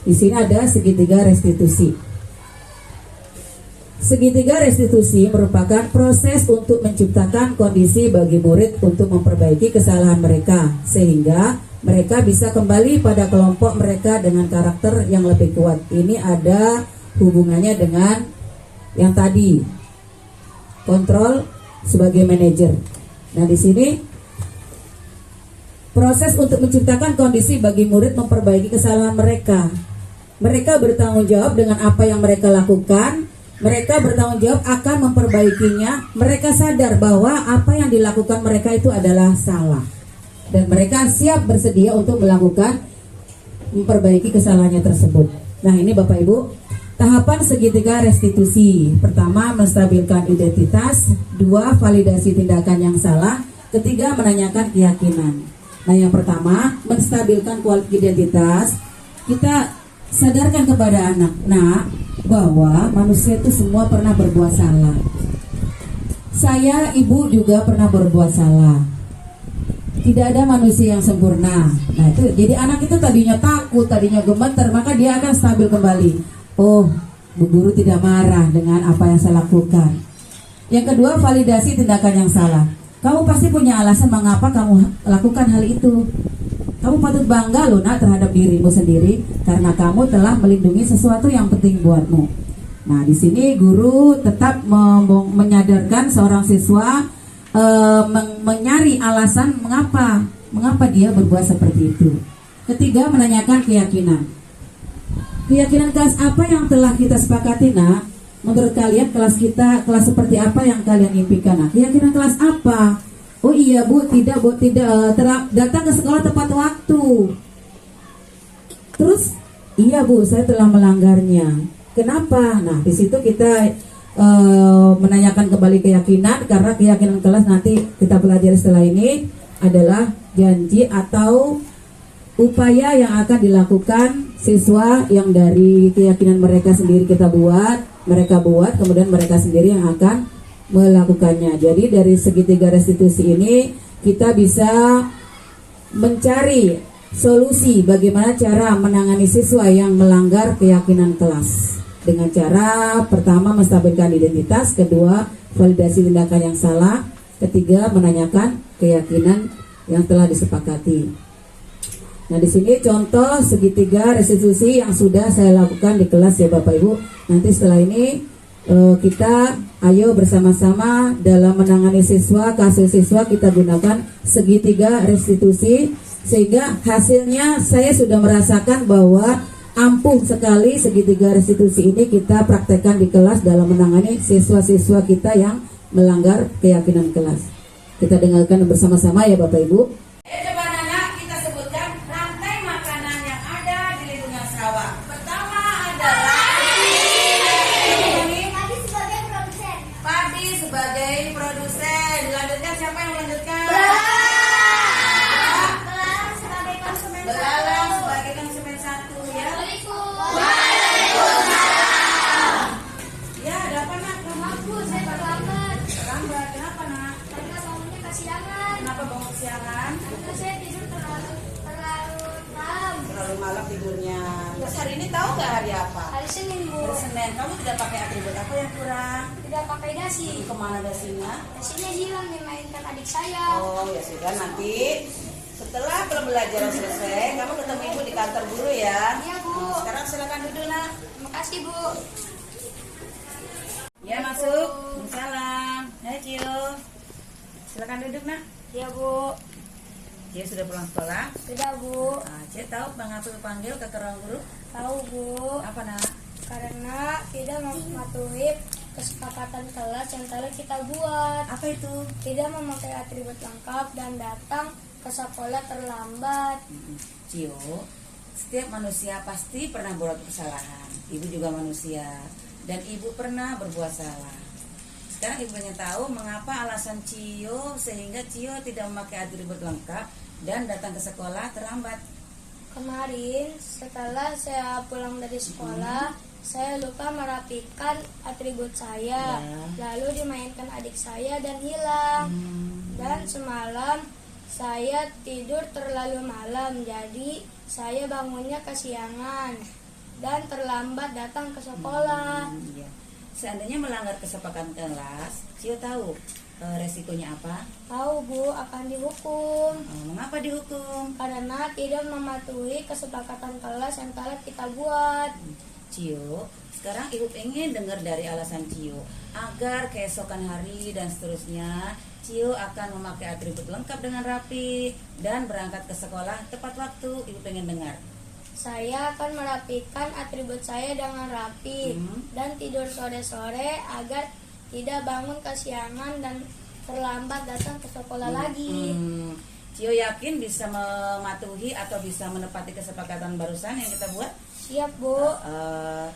Di sini ada segitiga restitusi. Segitiga restitusi merupakan proses untuk menciptakan kondisi bagi murid untuk memperbaiki kesalahan mereka sehingga mereka bisa kembali pada kelompok mereka dengan karakter yang lebih kuat. Ini ada hubungannya dengan yang tadi, kontrol sebagai manajer. Nah, di sini proses untuk menciptakan kondisi bagi murid memperbaiki kesalahan mereka. Mereka bertanggung jawab dengan apa yang mereka lakukan. Mereka bertanggung jawab akan memperbaikinya. Mereka sadar bahwa apa yang dilakukan mereka itu adalah salah. Dan mereka siap bersedia untuk melakukan memperbaiki kesalahannya tersebut. Nah, ini Bapak Ibu, tahapan segitiga restitusi. Pertama, menstabilkan identitas. 2, validasi tindakan yang salah. 3, menanyakan keyakinan. Nah, yang pertama, menstabilkan identitas. Kita sadarkan kepada anak, nah, bahwa manusia itu semua pernah berbuat salah. Saya, ibu juga pernah berbuat salah. Tidak ada manusia yang sempurna. Nah, itu jadi anak itu tadinya takut, tadinya gemeter, maka dia akan stabil kembali. Oh, Bu Guru tidak marah dengan apa yang saya lakukan. Yang kedua, validasi tindakan yang salah. Kamu pasti punya alasan mengapa kamu lakukan hal itu. Kamu patut bangga loh, nak, terhadap dirimu sendiri karena kamu telah melindungi sesuatu yang penting buatmu. Nah, di sini guru tetap menyadarkan seorang siswa menyari alasan mengapa dia berbuat seperti itu. Ketiga, menanyakan keyakinan. Keyakinan kelas apa yang telah kita sepakati, nak? Menurut kalian kelas kita kelas seperti apa yang kalian impikan? Nah, keyakinan kelas apa? Oh iya Bu, tidak datang ke sekolah tepat waktu. Terus, iya Bu, saya telah melanggarnya. Kenapa? Nah, di situ kita menanyakan kembali keyakinan, karena keyakinan kelas nanti kita pelajari setelah ini adalah janji atau upaya yang akan dilakukan siswa yang dari keyakinan mereka sendiri mereka buat, kemudian mereka sendiri yang akan melakukannya. Jadi dari segitiga restitusi ini kita bisa mencari solusi bagaimana cara menangani siswa yang melanggar keyakinan kelas dengan cara pertama menstabilkan identitas, kedua validasi tindakan yang salah, ketiga menanyakan keyakinan yang telah disepakati. Nah, di sini contoh segitiga restitusi yang sudah saya lakukan di kelas ya Bapak Ibu. Nanti setelah ini kita ayo bersama-sama dalam menangani siswa, kasus siswa kita gunakan segitiga restitusi sehingga hasilnya saya sudah merasakan bahwa ampuh sekali segitiga restitusi ini kita praktekkan di kelas dalam menangani siswa-siswa kita yang melanggar keyakinan kelas. Kita dengarkan bersama-sama ya Bapak Ibu. Coba Nana, kita sebutkan rantai makanan yang ada di lingkungan Sarawak. Pertama adalah Padi sebagai produsen. Dilanjutkan siapa yang melanjutkan? Belalang sebagai konsumen satu ya. Ya, ada apa nak? Terlambat. Kenapa nak? Kenapa bangun kesiangan? Terlalu malam tidurnya. Terus hari ini tahu nggak hari apa? Hari Senin, Bu. Hari Senin. Kamu tidak pakai atribut apa yang kurang? Tidak pakai dasi. Kemana dasinya? Dasinya hilang dimainkan adik saya. Oh ya sudah, nanti setelah pembelajaran selesai kamu ketemu ibu di kantor guru ya. Iya, Bu. Sekarang silakan duduk nak. Terima kasih, Bu. Ya masuk. Salam. Hai Cio. Silakan duduk nak. Iya, Bu. Cio sudah pulang sekolah. Sudah, Bu. Cio tahu mengapa panggil ke ruang guru? Tahu, Bu. Apa nak? Karena tidak mematuhi kesepakatan kelas yang telah kita buat. Apa itu? Tidak memakai atribut lengkap dan datang ke sekolah terlambat. Cio, setiap manusia pasti pernah berbuat kesalahan. Ibu juga manusia dan ibu pernah berbuat salah. Sekarang ibu ingin tahu mengapa alasan Cio sehingga Cio tidak memakai atribut lengkap dan datang ke sekolah terlambat. Kemarin setelah saya pulang dari sekolah, saya lupa merapikan atribut saya. Lalu dimainkan adik saya dan hilang. Dan semalam saya tidur terlalu malam, jadi saya bangunnya kesiangan dan terlambat datang ke sekolah. Iya. Seandainya melanggar kesepakatan kelas, Cio tahu resikonya apa? Tahu, Bu, akan dihukum Mengapa dihukum? karena tidak mematuhi kesepakatan kelas yang telah kita buat. Cio, sekarang ibu ingin dengar dari alasan Cio agar keesokan hari dan seterusnya Cio akan memakai atribut lengkap dengan rapi dan berangkat ke sekolah tepat waktu. Ibu pengen dengar. Saya akan merapikan atribut saya dengan rapi dan tidur sore-sore agar tidak bangun kesiangan dan terlambat datang ke sekolah lagi. Cio yakin bisa mematuhi atau bisa menepati kesepakatan barusan yang kita buat? Siap, Bu.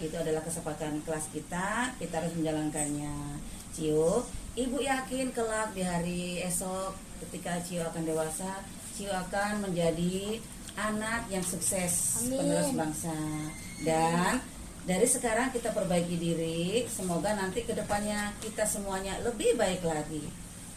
Itu adalah kesepakatan kelas kita harus menjalankannya. Cio, ibu yakin kelak di hari esok ketika Cio akan dewasa, Cio akan menjadi anak yang sukses, Amin. penerus bangsa. Dan dari sekarang kita perbaiki diri, semoga nanti kedepannya kita semuanya lebih baik lagi.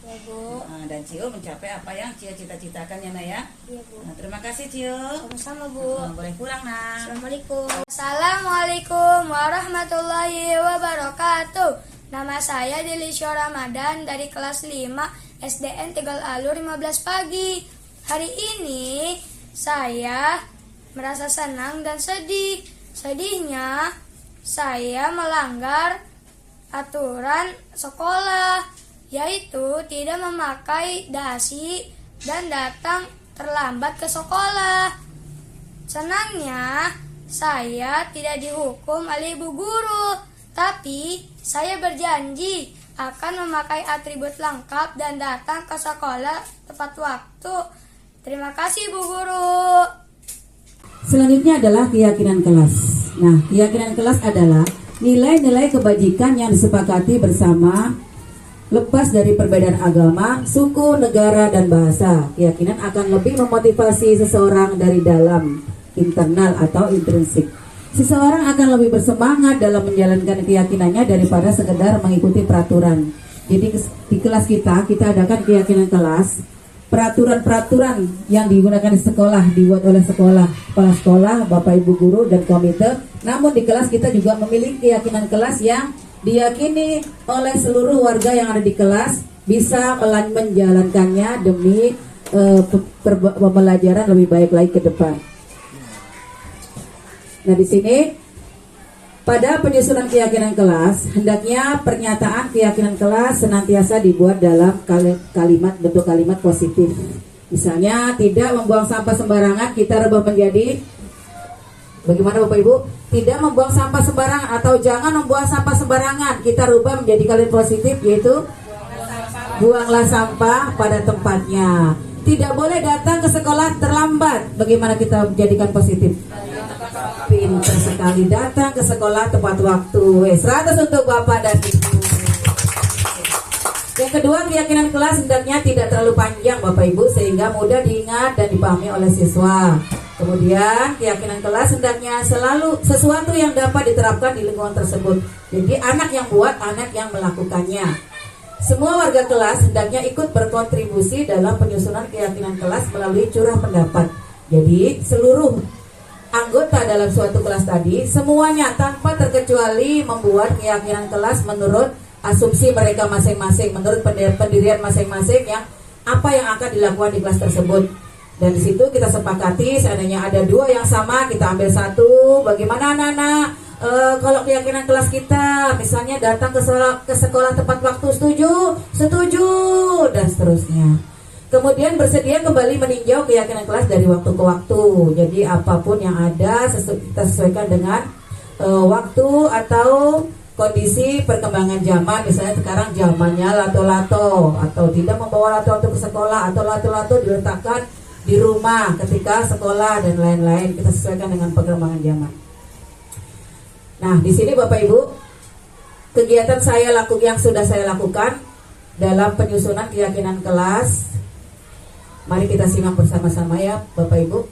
Ya, Bu. Dan Cio mencapai apa yang Cio cita-citakan ya Nak ya. Iya, Bu. Terima kasih Cio. Sama-sama, Bu. Boleh pulang Nak. Assalamualaikum. Assalamualaikum warahmatullahi wabarakatuh. Nama saya Delisha Ramadan dari kelas 5 SDN Tegal Alur 15 pagi. Hari ini saya merasa senang dan sedih. Sedihnya saya melanggar aturan sekolah, yaitu tidak memakai dasi dan datang terlambat ke sekolah. Senangnya saya tidak dihukum oleh ibu guru, tapi saya berjanji akan memakai atribut lengkap dan datang ke sekolah tepat waktu. Terima kasih, Bu Guru. Selanjutnya adalah keyakinan kelas. Nah, keyakinan kelas adalah nilai-nilai kebajikan yang disepakati bersama lepas dari perbedaan agama, suku, negara, dan bahasa. Keyakinan akan lebih memotivasi seseorang dari dalam, internal atau intrinsik. Seseorang akan lebih bersemangat dalam menjalankan keyakinannya daripada sekedar mengikuti peraturan. Jadi di kelas kita adakan keyakinan kelas. peraturan-peraturan yang digunakan di sekolah dibuat oleh sekolah, kepala sekolah, bapak ibu guru dan komite. Namun di kelas kita juga memiliki keyakinan kelas yang diyakini oleh seluruh warga yang ada di kelas bisa menjalankannya demi pembelajaran lebih baik lagi ke depan. Nah, di sini pada penyusunan keyakinan kelas, hendaknya pernyataan keyakinan kelas senantiasa dibuat dalam bentuk kalimat positif. Misalnya, tidak membuang sampah sembarangan, kita rubah menjadi bagaimana Bapak Ibu? Tidak membuang sampah sembarangan atau jangan membuang sampah sembarangan, kita rubah menjadi kalimat positif, yaitu buanglah sampah pada tempatnya. Tidak boleh datang ke sekolah terlambat, bagaimana kita menjadikan positif? Pintar sekali, datang ke sekolah tepat waktu. 100 untuk Bapak dan Ibu. Yang kedua, keyakinan kelas hendaknya tidak terlalu panjang Bapak Ibu sehingga mudah diingat dan dipahami oleh siswa. Kemudian keyakinan kelas hendaknya selalu sesuatu yang dapat diterapkan di lingkungan tersebut. Jadi anak yang buat, anak yang melakukannya. Semua warga kelas hendaknya ikut berkontribusi dalam penyusunan keyakinan kelas melalui curah pendapat. Jadi seluruh anggota dalam suatu kelas tadi semuanya tanpa terkecuali membuat keyakinan kelas menurut asumsi mereka masing-masing, menurut pendirian masing-masing yang apa yang akan dilakukan di kelas tersebut. Dan di situ kita sepakati seandainya ada dua yang sama, kita ambil satu. Bagaimana anak-anak? Kalau keyakinan kelas kita misalnya datang ke sekolah tepat waktu, setuju dan seterusnya. Kemudian bersedia kembali meninjau keyakinan kelas dari waktu ke waktu. Jadi apapun yang ada kita sesuaikan dengan waktu atau kondisi perkembangan zaman. Misalnya sekarang zamannya lato-lato, atau tidak membawa lato-lato ke sekolah, atau lato-lato diletakkan di rumah ketika sekolah dan lain-lain. Kita sesuaikan dengan perkembangan zaman. Nah, di sini Bapak Ibu, kegiatan yang sudah saya lakukan dalam penyusunan keyakinan kelas. Mari kita simak bersama-sama ya Bapak Ibu.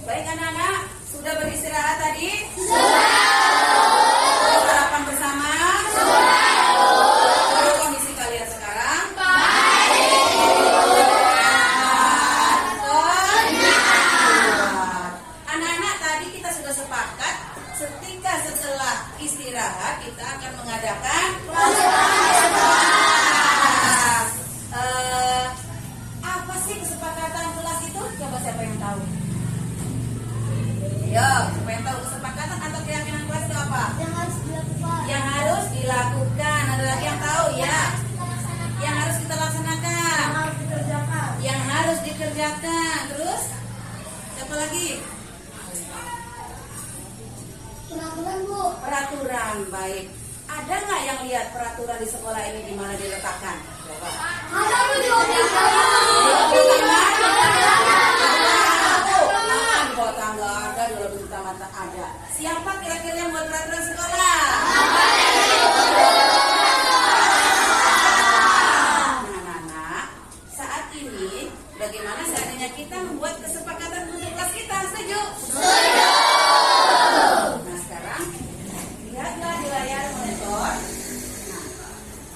Baik anak-anak, sudah beristirahat tadi? Sudah. Sarapan bersama? Sudah. Kondisi kalian sekarang? Anak-anak, tadi kita sudah sepakat setelah istirahat kita akan mengadakan apa sih kesepakatan kelas itu? Coba siapa yang tahu? Yo, siapa yang tahu kesepakatan atau keyakinan kelas itu apa? Yang harus dilakukan. Ada lagi yang tahu ya? Yang harus kita laksanakan. Yang harus dikerjakan. Terus siapa lagi? Peraturan, baik. Ada nggak yang lihat peraturan di sekolah ini di mana diletakkan? Coba. Di bawah tangga ada, di lobi utama ada. Siapa kira-kira yang buat peraturan sekolah? Nah, saat ini bagaimana seandainya kita membuat kesepakatan untuk kelas kita? Setuju? Nah, sekarang lihatlah di layar monitor. Nah,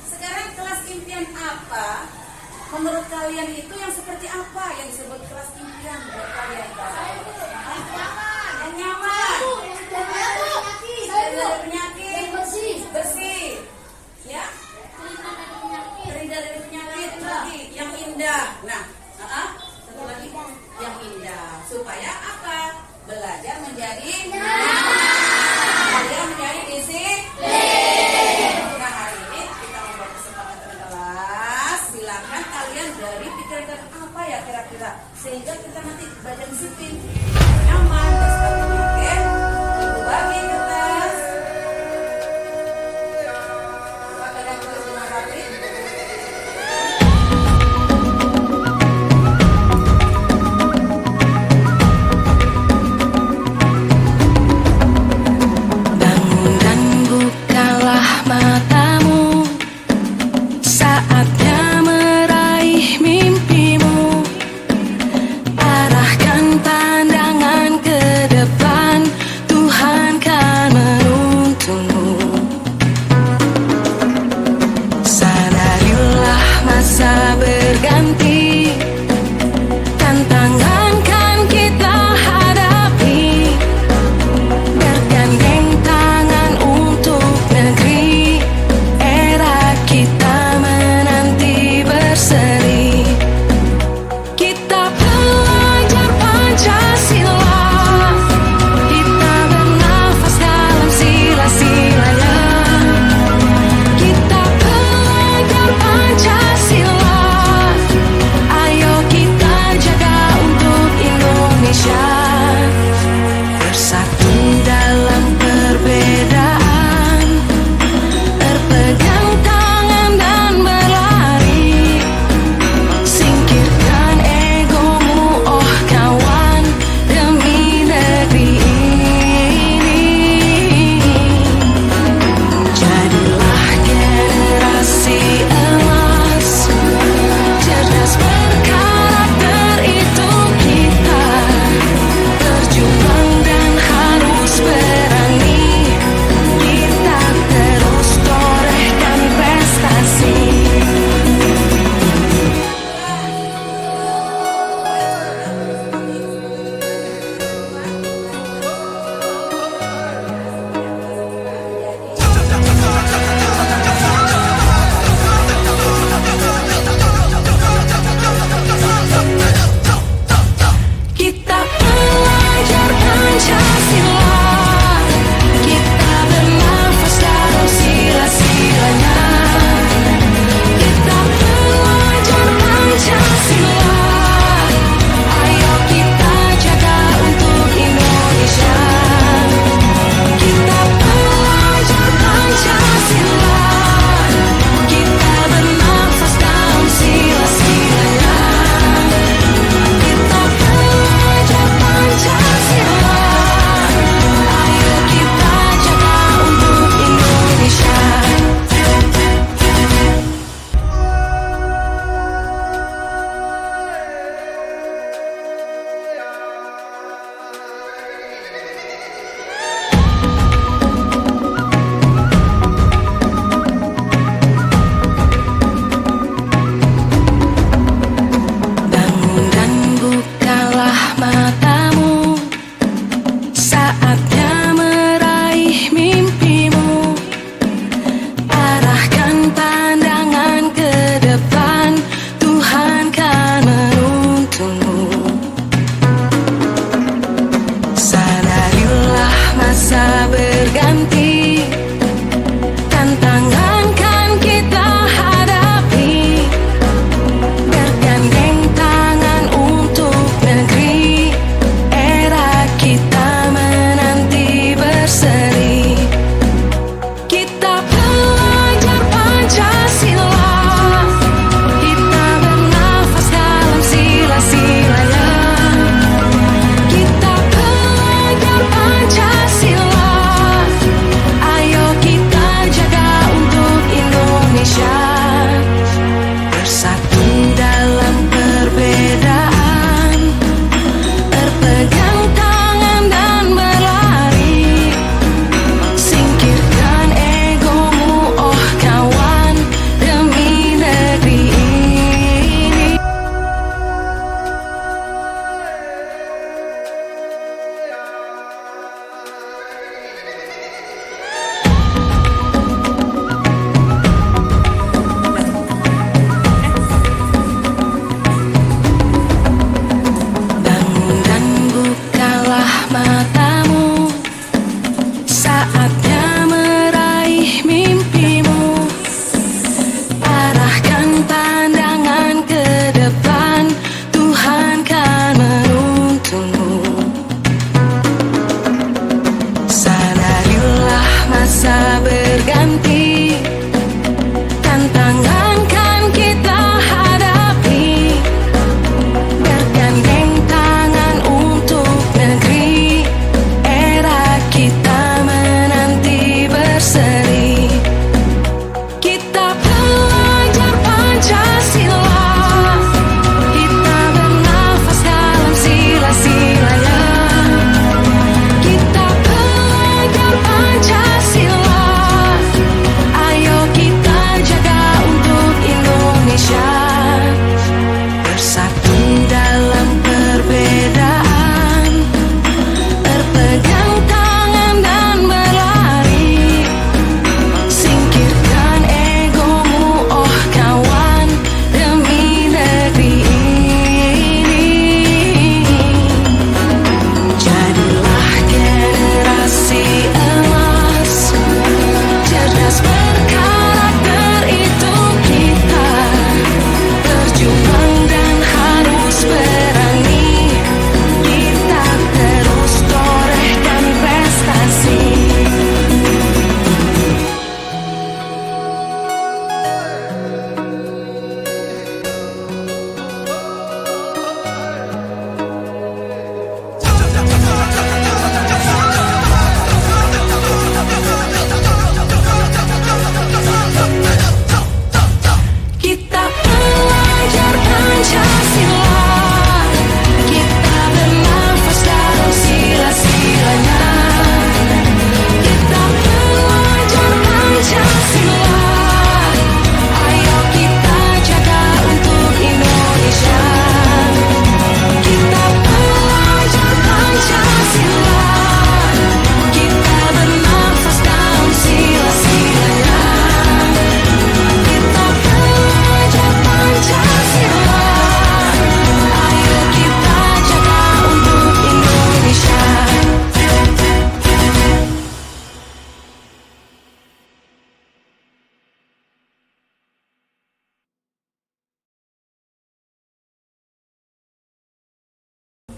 sekarang kelas impian apa? Menurut kalian itu yang seperti apa yang disebut kelas impian buat kalian? Yang nyaman, dari penyakit, bersih, ya, terhindar dari penyakit, lagi yang indah. Nah, satu lagi yang indah. Supaya apa? Belajar menjadi belajar menjadi disiplin. Nah, hari ini kita membuat kesepakatan kelas. Silakan kalian dari pikirkan apa ya kira-kira sehingga kita nanti belajar disiplin, nyaman, dan sebagainya. Oke, Ibu bagi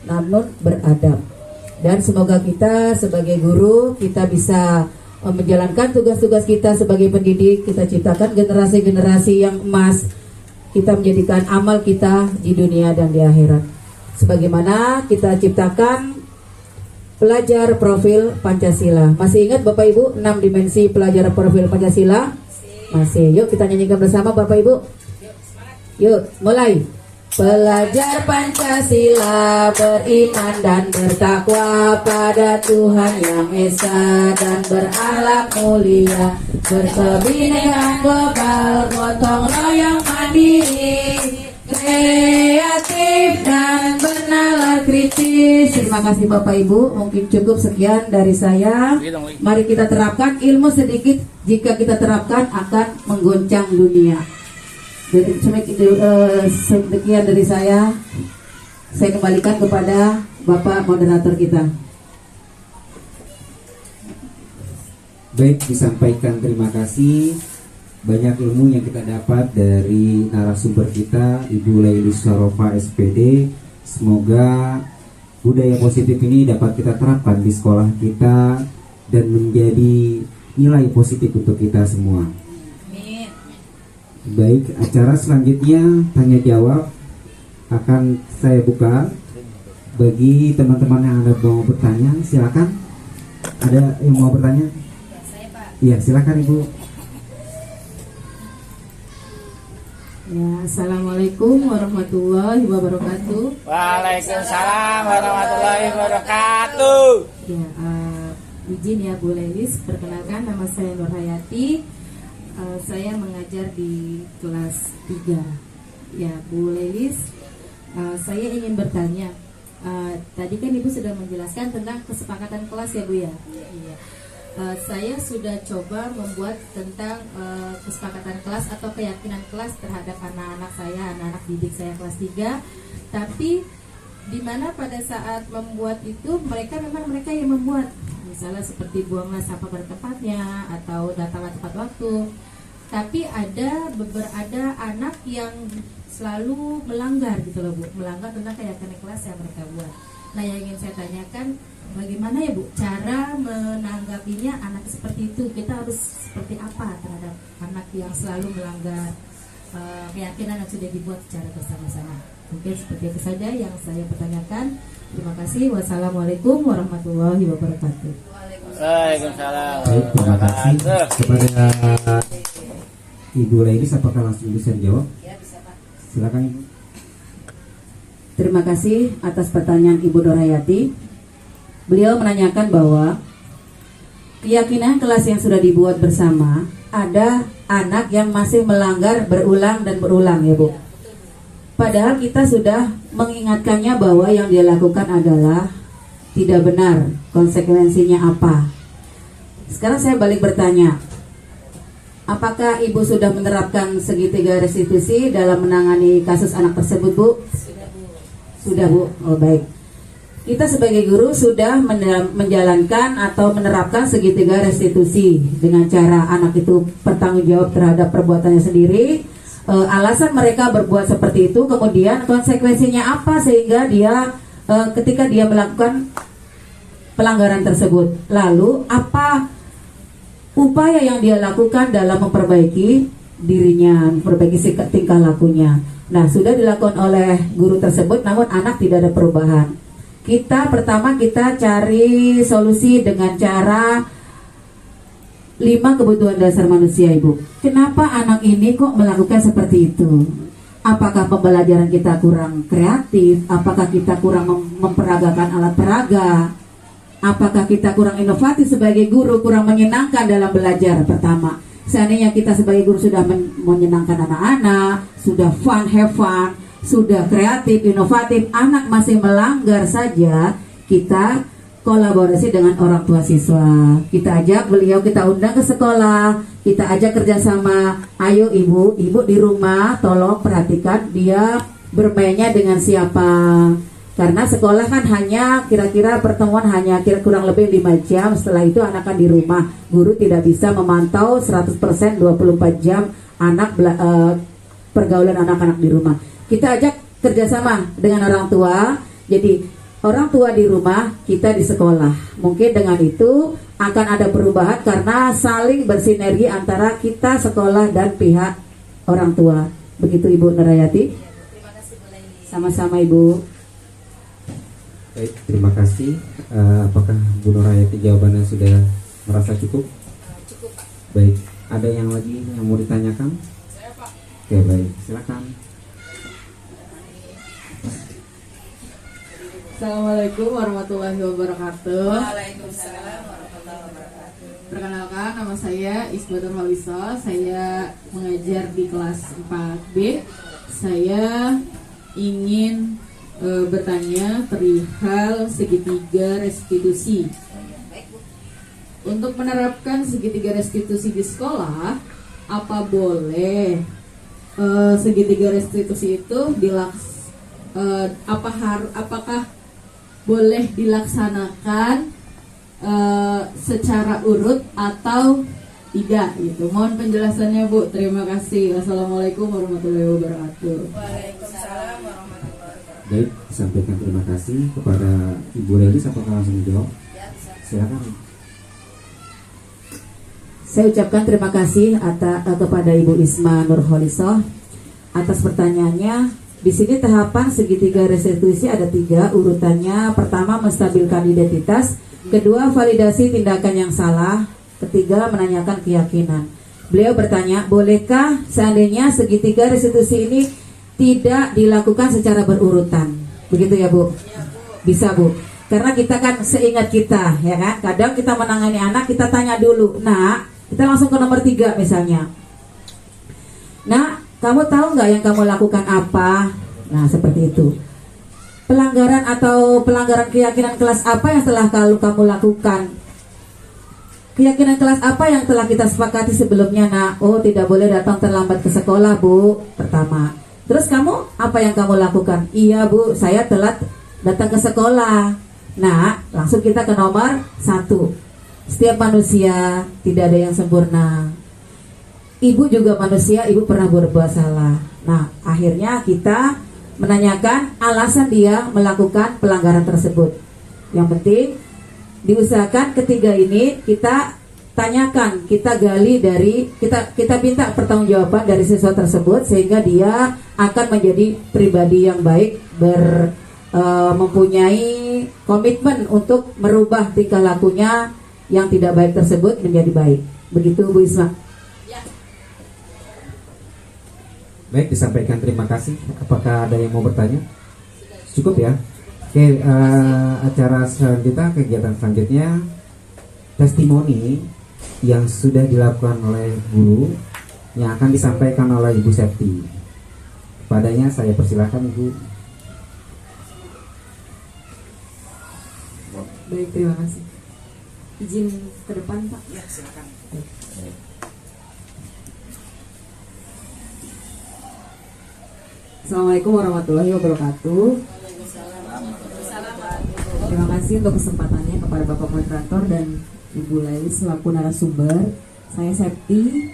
namun beradab. Dan semoga kita sebagai guru kita bisa menjalankan tugas-tugas kita sebagai pendidik. Kita ciptakan generasi-generasi yang emas. Kita menjadikan amal kita di dunia dan di akhirat. Sebagaimana kita ciptakan pelajar profil Pancasila. Masih ingat Bapak Ibu 6 dimensi pelajar profil Pancasila? Masih. Yuk kita nyanyikan bersama Bapak Ibu. Yuk mulai. Pelajar Pancasila beriman dan bertakwa pada Tuhan Yang Esa dan berakhlak mulia, berkebinekaan global, gotong royong mandiri, kreatif dan bernalar kritis. Terima kasih Bapak Ibu, mungkin cukup sekian dari saya. Mari kita terapkan ilmu sedikit, jika kita terapkan akan menggoncang dunia. Sekian dari saya kembalikan kepada Bapak moderator kita. Baik, disampaikan terima kasih. Banyak ilmu yang kita dapat dari narasumber kita, Ibu Lailis Sarofa SPD. Semoga budaya positif ini dapat kita terapkan di sekolah kita dan menjadi nilai positif untuk kita semua. Baik, acara selanjutnya tanya jawab akan saya buka. Bagi teman-teman yang ada mau bertanya, silakan. Ada yang mau bertanya? Iya, silakan Ibu. Ya, Assalamualaikum warahmatullahi wabarakatuh. Waalaikumsalam warahmatullahi wabarakatuh. Ya, izin ya Bu Lailis, perkenalkan nama saya Nur Hayati. Saya mengajar di kelas 3. Ya, Bu Lailis, saya ingin bertanya. Tadi kan Ibu sudah menjelaskan tentang kesepakatan kelas ya Bu ya. Iya. Saya sudah coba membuat tentang kesepakatan kelas atau keyakinan kelas terhadap anak-anak saya, anak-anak didik saya kelas 3. Tapi di mana pada saat membuat itu mereka yang membuat, misalnya seperti buanglah sampah pada tempatnya atau datanglah tepat waktu. Tapi ada anak yang selalu melanggar gitu loh Bu, melanggar tentang keyakinan kelas yang mereka buat. Nah, yang ingin saya tanyakan, bagaimana ya Bu cara menanggapinya anak seperti itu? Kita harus seperti apa terhadap anak yang selalu melanggar keyakinan yang sudah dibuat secara bersama-sama? Mungkin seperti itu saja yang saya pertanyakan. Terima kasih. Wassalamualaikum warahmatullahi wabarakatuh. Waalaikumsalam. Baik, terima kasih kepada Ibu Lailis. Apakah langsung bisa dijawab? Ya, bisa Pak. Silakan Ibu. Terima kasih atas pertanyaan Ibu Dorayati. Beliau menanyakan bahwa keyakinan kelas yang sudah dibuat bersama, ada anak yang masih melanggar berulang dan berulang ya Bu. Padahal kita sudah mengingatkannya bahwa yang dia lakukan adalah tidak benar, konsekuensinya apa. Sekarang saya balik bertanya, apakah Ibu sudah menerapkan segitiga restitusi dalam menangani kasus anak tersebut Bu? Sudah Bu, oh baik. Kita sebagai guru sudah menjalankan atau menerapkan segitiga restitusi dengan cara anak itu bertanggung jawab terhadap perbuatannya sendiri. Alasan mereka berbuat seperti itu, kemudian konsekuensinya apa sehingga dia ketika dia melakukan pelanggaran tersebut, lalu apa upaya yang dia lakukan dalam memperbaiki dirinya, memperbaiki tingkah lakunya. Nah, sudah dilakukan oleh guru tersebut, namun anak tidak ada perubahan. Pertama kita cari solusi dengan cara 5 kebutuhan dasar manusia Ibu. Kenapa anak ini kok melakukan seperti itu? Apakah pembelajaran kita kurang kreatif? Apakah kita kurang memperagakan alat peraga? Apakah kita kurang inovatif sebagai guru, kurang menyenangkan dalam belajar? Pertama, seandainya kita sebagai guru sudah menyenangkan anak-anak, sudah fun, have fun, sudah kreatif, inovatif, anak masih melanggar saja, kita kolaborasi dengan orang tua siswa. Kita ajak beliau, kita undang ke sekolah, kita ajak kerjasama. Ayo ibu di rumah tolong perhatikan dia bermainnya dengan siapa. Karena sekolah kan hanya kira-kira pertemuan hanya kurang lebih 5 jam. Setelah itu anak kan di rumah. Guru tidak bisa memantau 100% 24 jam pergaulan anak-anak di rumah. Kita ajak kerjasama dengan orang tua. Jadi orang tua di rumah, kita di sekolah. Mungkin dengan itu akan ada perubahan karena saling bersinergi antara kita sekolah dan pihak orang tua. Begitu Ibu Nurayati. Sama-sama Ibu. Baik, terima kasih. Apakah Bu Nurayati jawabannya sudah merasa cukup? Cukup Pak. Baik, ada yang lagi yang mau ditanyakan? Saya Pak. Oke, baik, silakan. Assalamualaikum warahmatullahi wabarakatuh. Waalaikumsalam warahmatullahi wabarakatuh. Perkenalkan, nama saya Isbatur Hawisa. Saya mengajar di kelas 4B. Saya ingin bertanya perihal segitiga restitusi. Untuk menerapkan segitiga restitusi di sekolah, apa boleh segitiga restitusi itu apakah boleh dilaksanakan secara urut atau tidak gitu. Mohon penjelasannya Bu. Terima kasih. Wassalamualaikum warahmatullahi wabarakatuh. Waalaikumsalam warahmatullahi wabarakatuh. Baik, sampaikan terima kasih kepada Ibu Lelis. Apakah langsung dijawab? Silakan. Saya ucapkan terima kasih kepada Ibu Isma Nurholisoh atas pertanyaannya. Di sini tahapan segitiga restitusi ada 3 urutannya. Pertama, menstabilkan identitas. Kedua, validasi tindakan yang salah. Ketiga, menanyakan keyakinan. Beliau bertanya, bolehkah seandainya segitiga restitusi ini tidak dilakukan secara berurutan? Begitu ya Bu? Bisa Bu. Karena kita kan seingat kita, ya kan? Kadang kita menangani anak, kita tanya dulu. Nah, kita langsung ke nomor 3 misalnya. Nah, kamu tahu nggak yang kamu lakukan apa? Nah, seperti itu. Pelanggaran atau pelanggaran keyakinan kelas apa yang telah kamu lakukan? Keyakinan kelas apa yang telah kita sepakati sebelumnya? Nah, oh tidak boleh datang terlambat ke sekolah Bu. Pertama. Terus kamu, apa yang kamu lakukan? Iya Bu, saya telat datang ke sekolah. Nah, langsung kita ke nomor 1. Setiap manusia tidak ada yang sempurna. Ibu juga manusia, ibu pernah berbuat salah. Nah, akhirnya kita menanyakan alasan dia melakukan pelanggaran tersebut. Yang penting diusahakan ketiga ini kita tanyakan, kita gali dari kita minta pertanggungjawaban dari siswa tersebut sehingga dia akan menjadi pribadi yang baik, mempunyai komitmen untuk merubah tingkah lakunya yang tidak baik tersebut menjadi baik. Begitu Bu Isma. Baik, disampaikan terima kasih. Apakah ada yang mau bertanya? Cukup ya. Oke, acara selanjutnya, kegiatan selanjutnya testimoni yang sudah dilakukan oleh guru yang akan disampaikan oleh Ibu Septi. Padanya saya persilahkan Ibu. Baik, terima kasih. Izin ke depan Pak. Ya, silakan. Assalamualaikum warahmatullahi wabarakatuh. Terima kasih untuk kesempatannya kepada Bapak Moderator dan Ibu Lelis selaku narasumber. Saya Septi.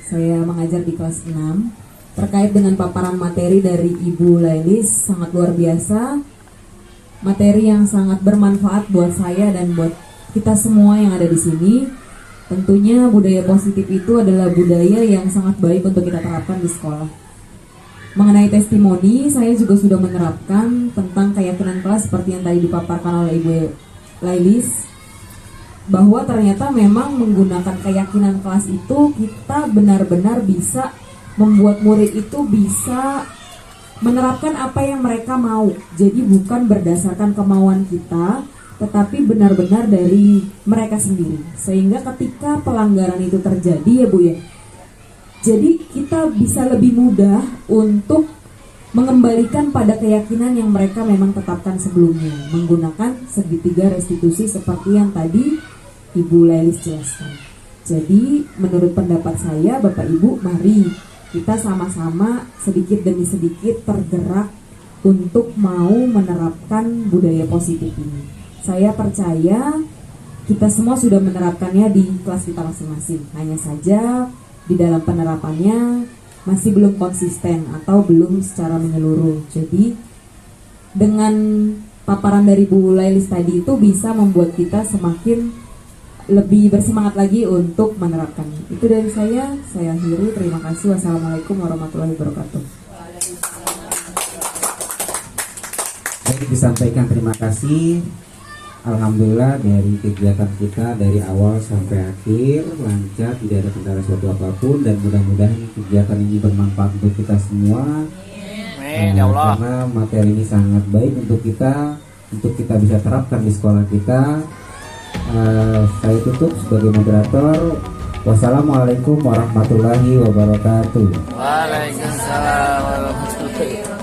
Saya mengajar di kelas 6. Terkait dengan paparan materi dari Ibu Lelis sangat luar biasa. Materi yang sangat bermanfaat buat saya dan buat kita semua yang ada di sini. Tentunya budaya positif itu adalah budaya yang sangat baik untuk kita terapkan di sekolah. Mengenai testimoni, saya juga sudah menerapkan tentang keyakinan kelas seperti yang tadi dipaparkan oleh Ibu Lelis, bahwa ternyata memang menggunakan keyakinan kelas itu kita benar-benar bisa membuat murid itu bisa menerapkan apa yang mereka mau. Jadi bukan berdasarkan kemauan kita, tetapi benar-benar dari mereka sendiri. Sehingga ketika pelanggaran itu terjadi ya Bu ya, jadi kita bisa lebih mudah untuk mengembalikan pada keyakinan yang mereka memang tetapkan sebelumnya menggunakan segitiga restitusi seperti yang tadi Ibu Lelis jelaskan. Jadi menurut pendapat saya Bapak Ibu, mari kita sama-sama sedikit demi sedikit tergerak untuk mau menerapkan budaya positif ini. Saya percaya kita semua sudah menerapkannya di kelas kita masing-masing. Hanya saja di dalam penerapannya masih belum konsisten atau belum secara menyeluruh. Jadi dengan paparan dari Bu Lailis tadi itu bisa membuat kita semakin lebih bersemangat lagi untuk menerapkannya. Itu dari saya akhiri. Terima kasih. Wassalamualaikum warahmatullahi wabarakatuh. Baik, disampaikan terima kasih. Alhamdulillah dari kegiatan kita dari awal sampai akhir lancar, tidak ada kendala suatu apapun, dan mudah-mudahan kegiatan ini bermanfaat untuk kita semua. Amin ya Allah. Karena materi ini sangat baik untuk kita bisa terapkan di sekolah kita. Saya tutup sebagai moderator. Wassalamualaikum warahmatullahi wabarakatuh. Waalaikumsalam warahmatullahi wabarakatuh.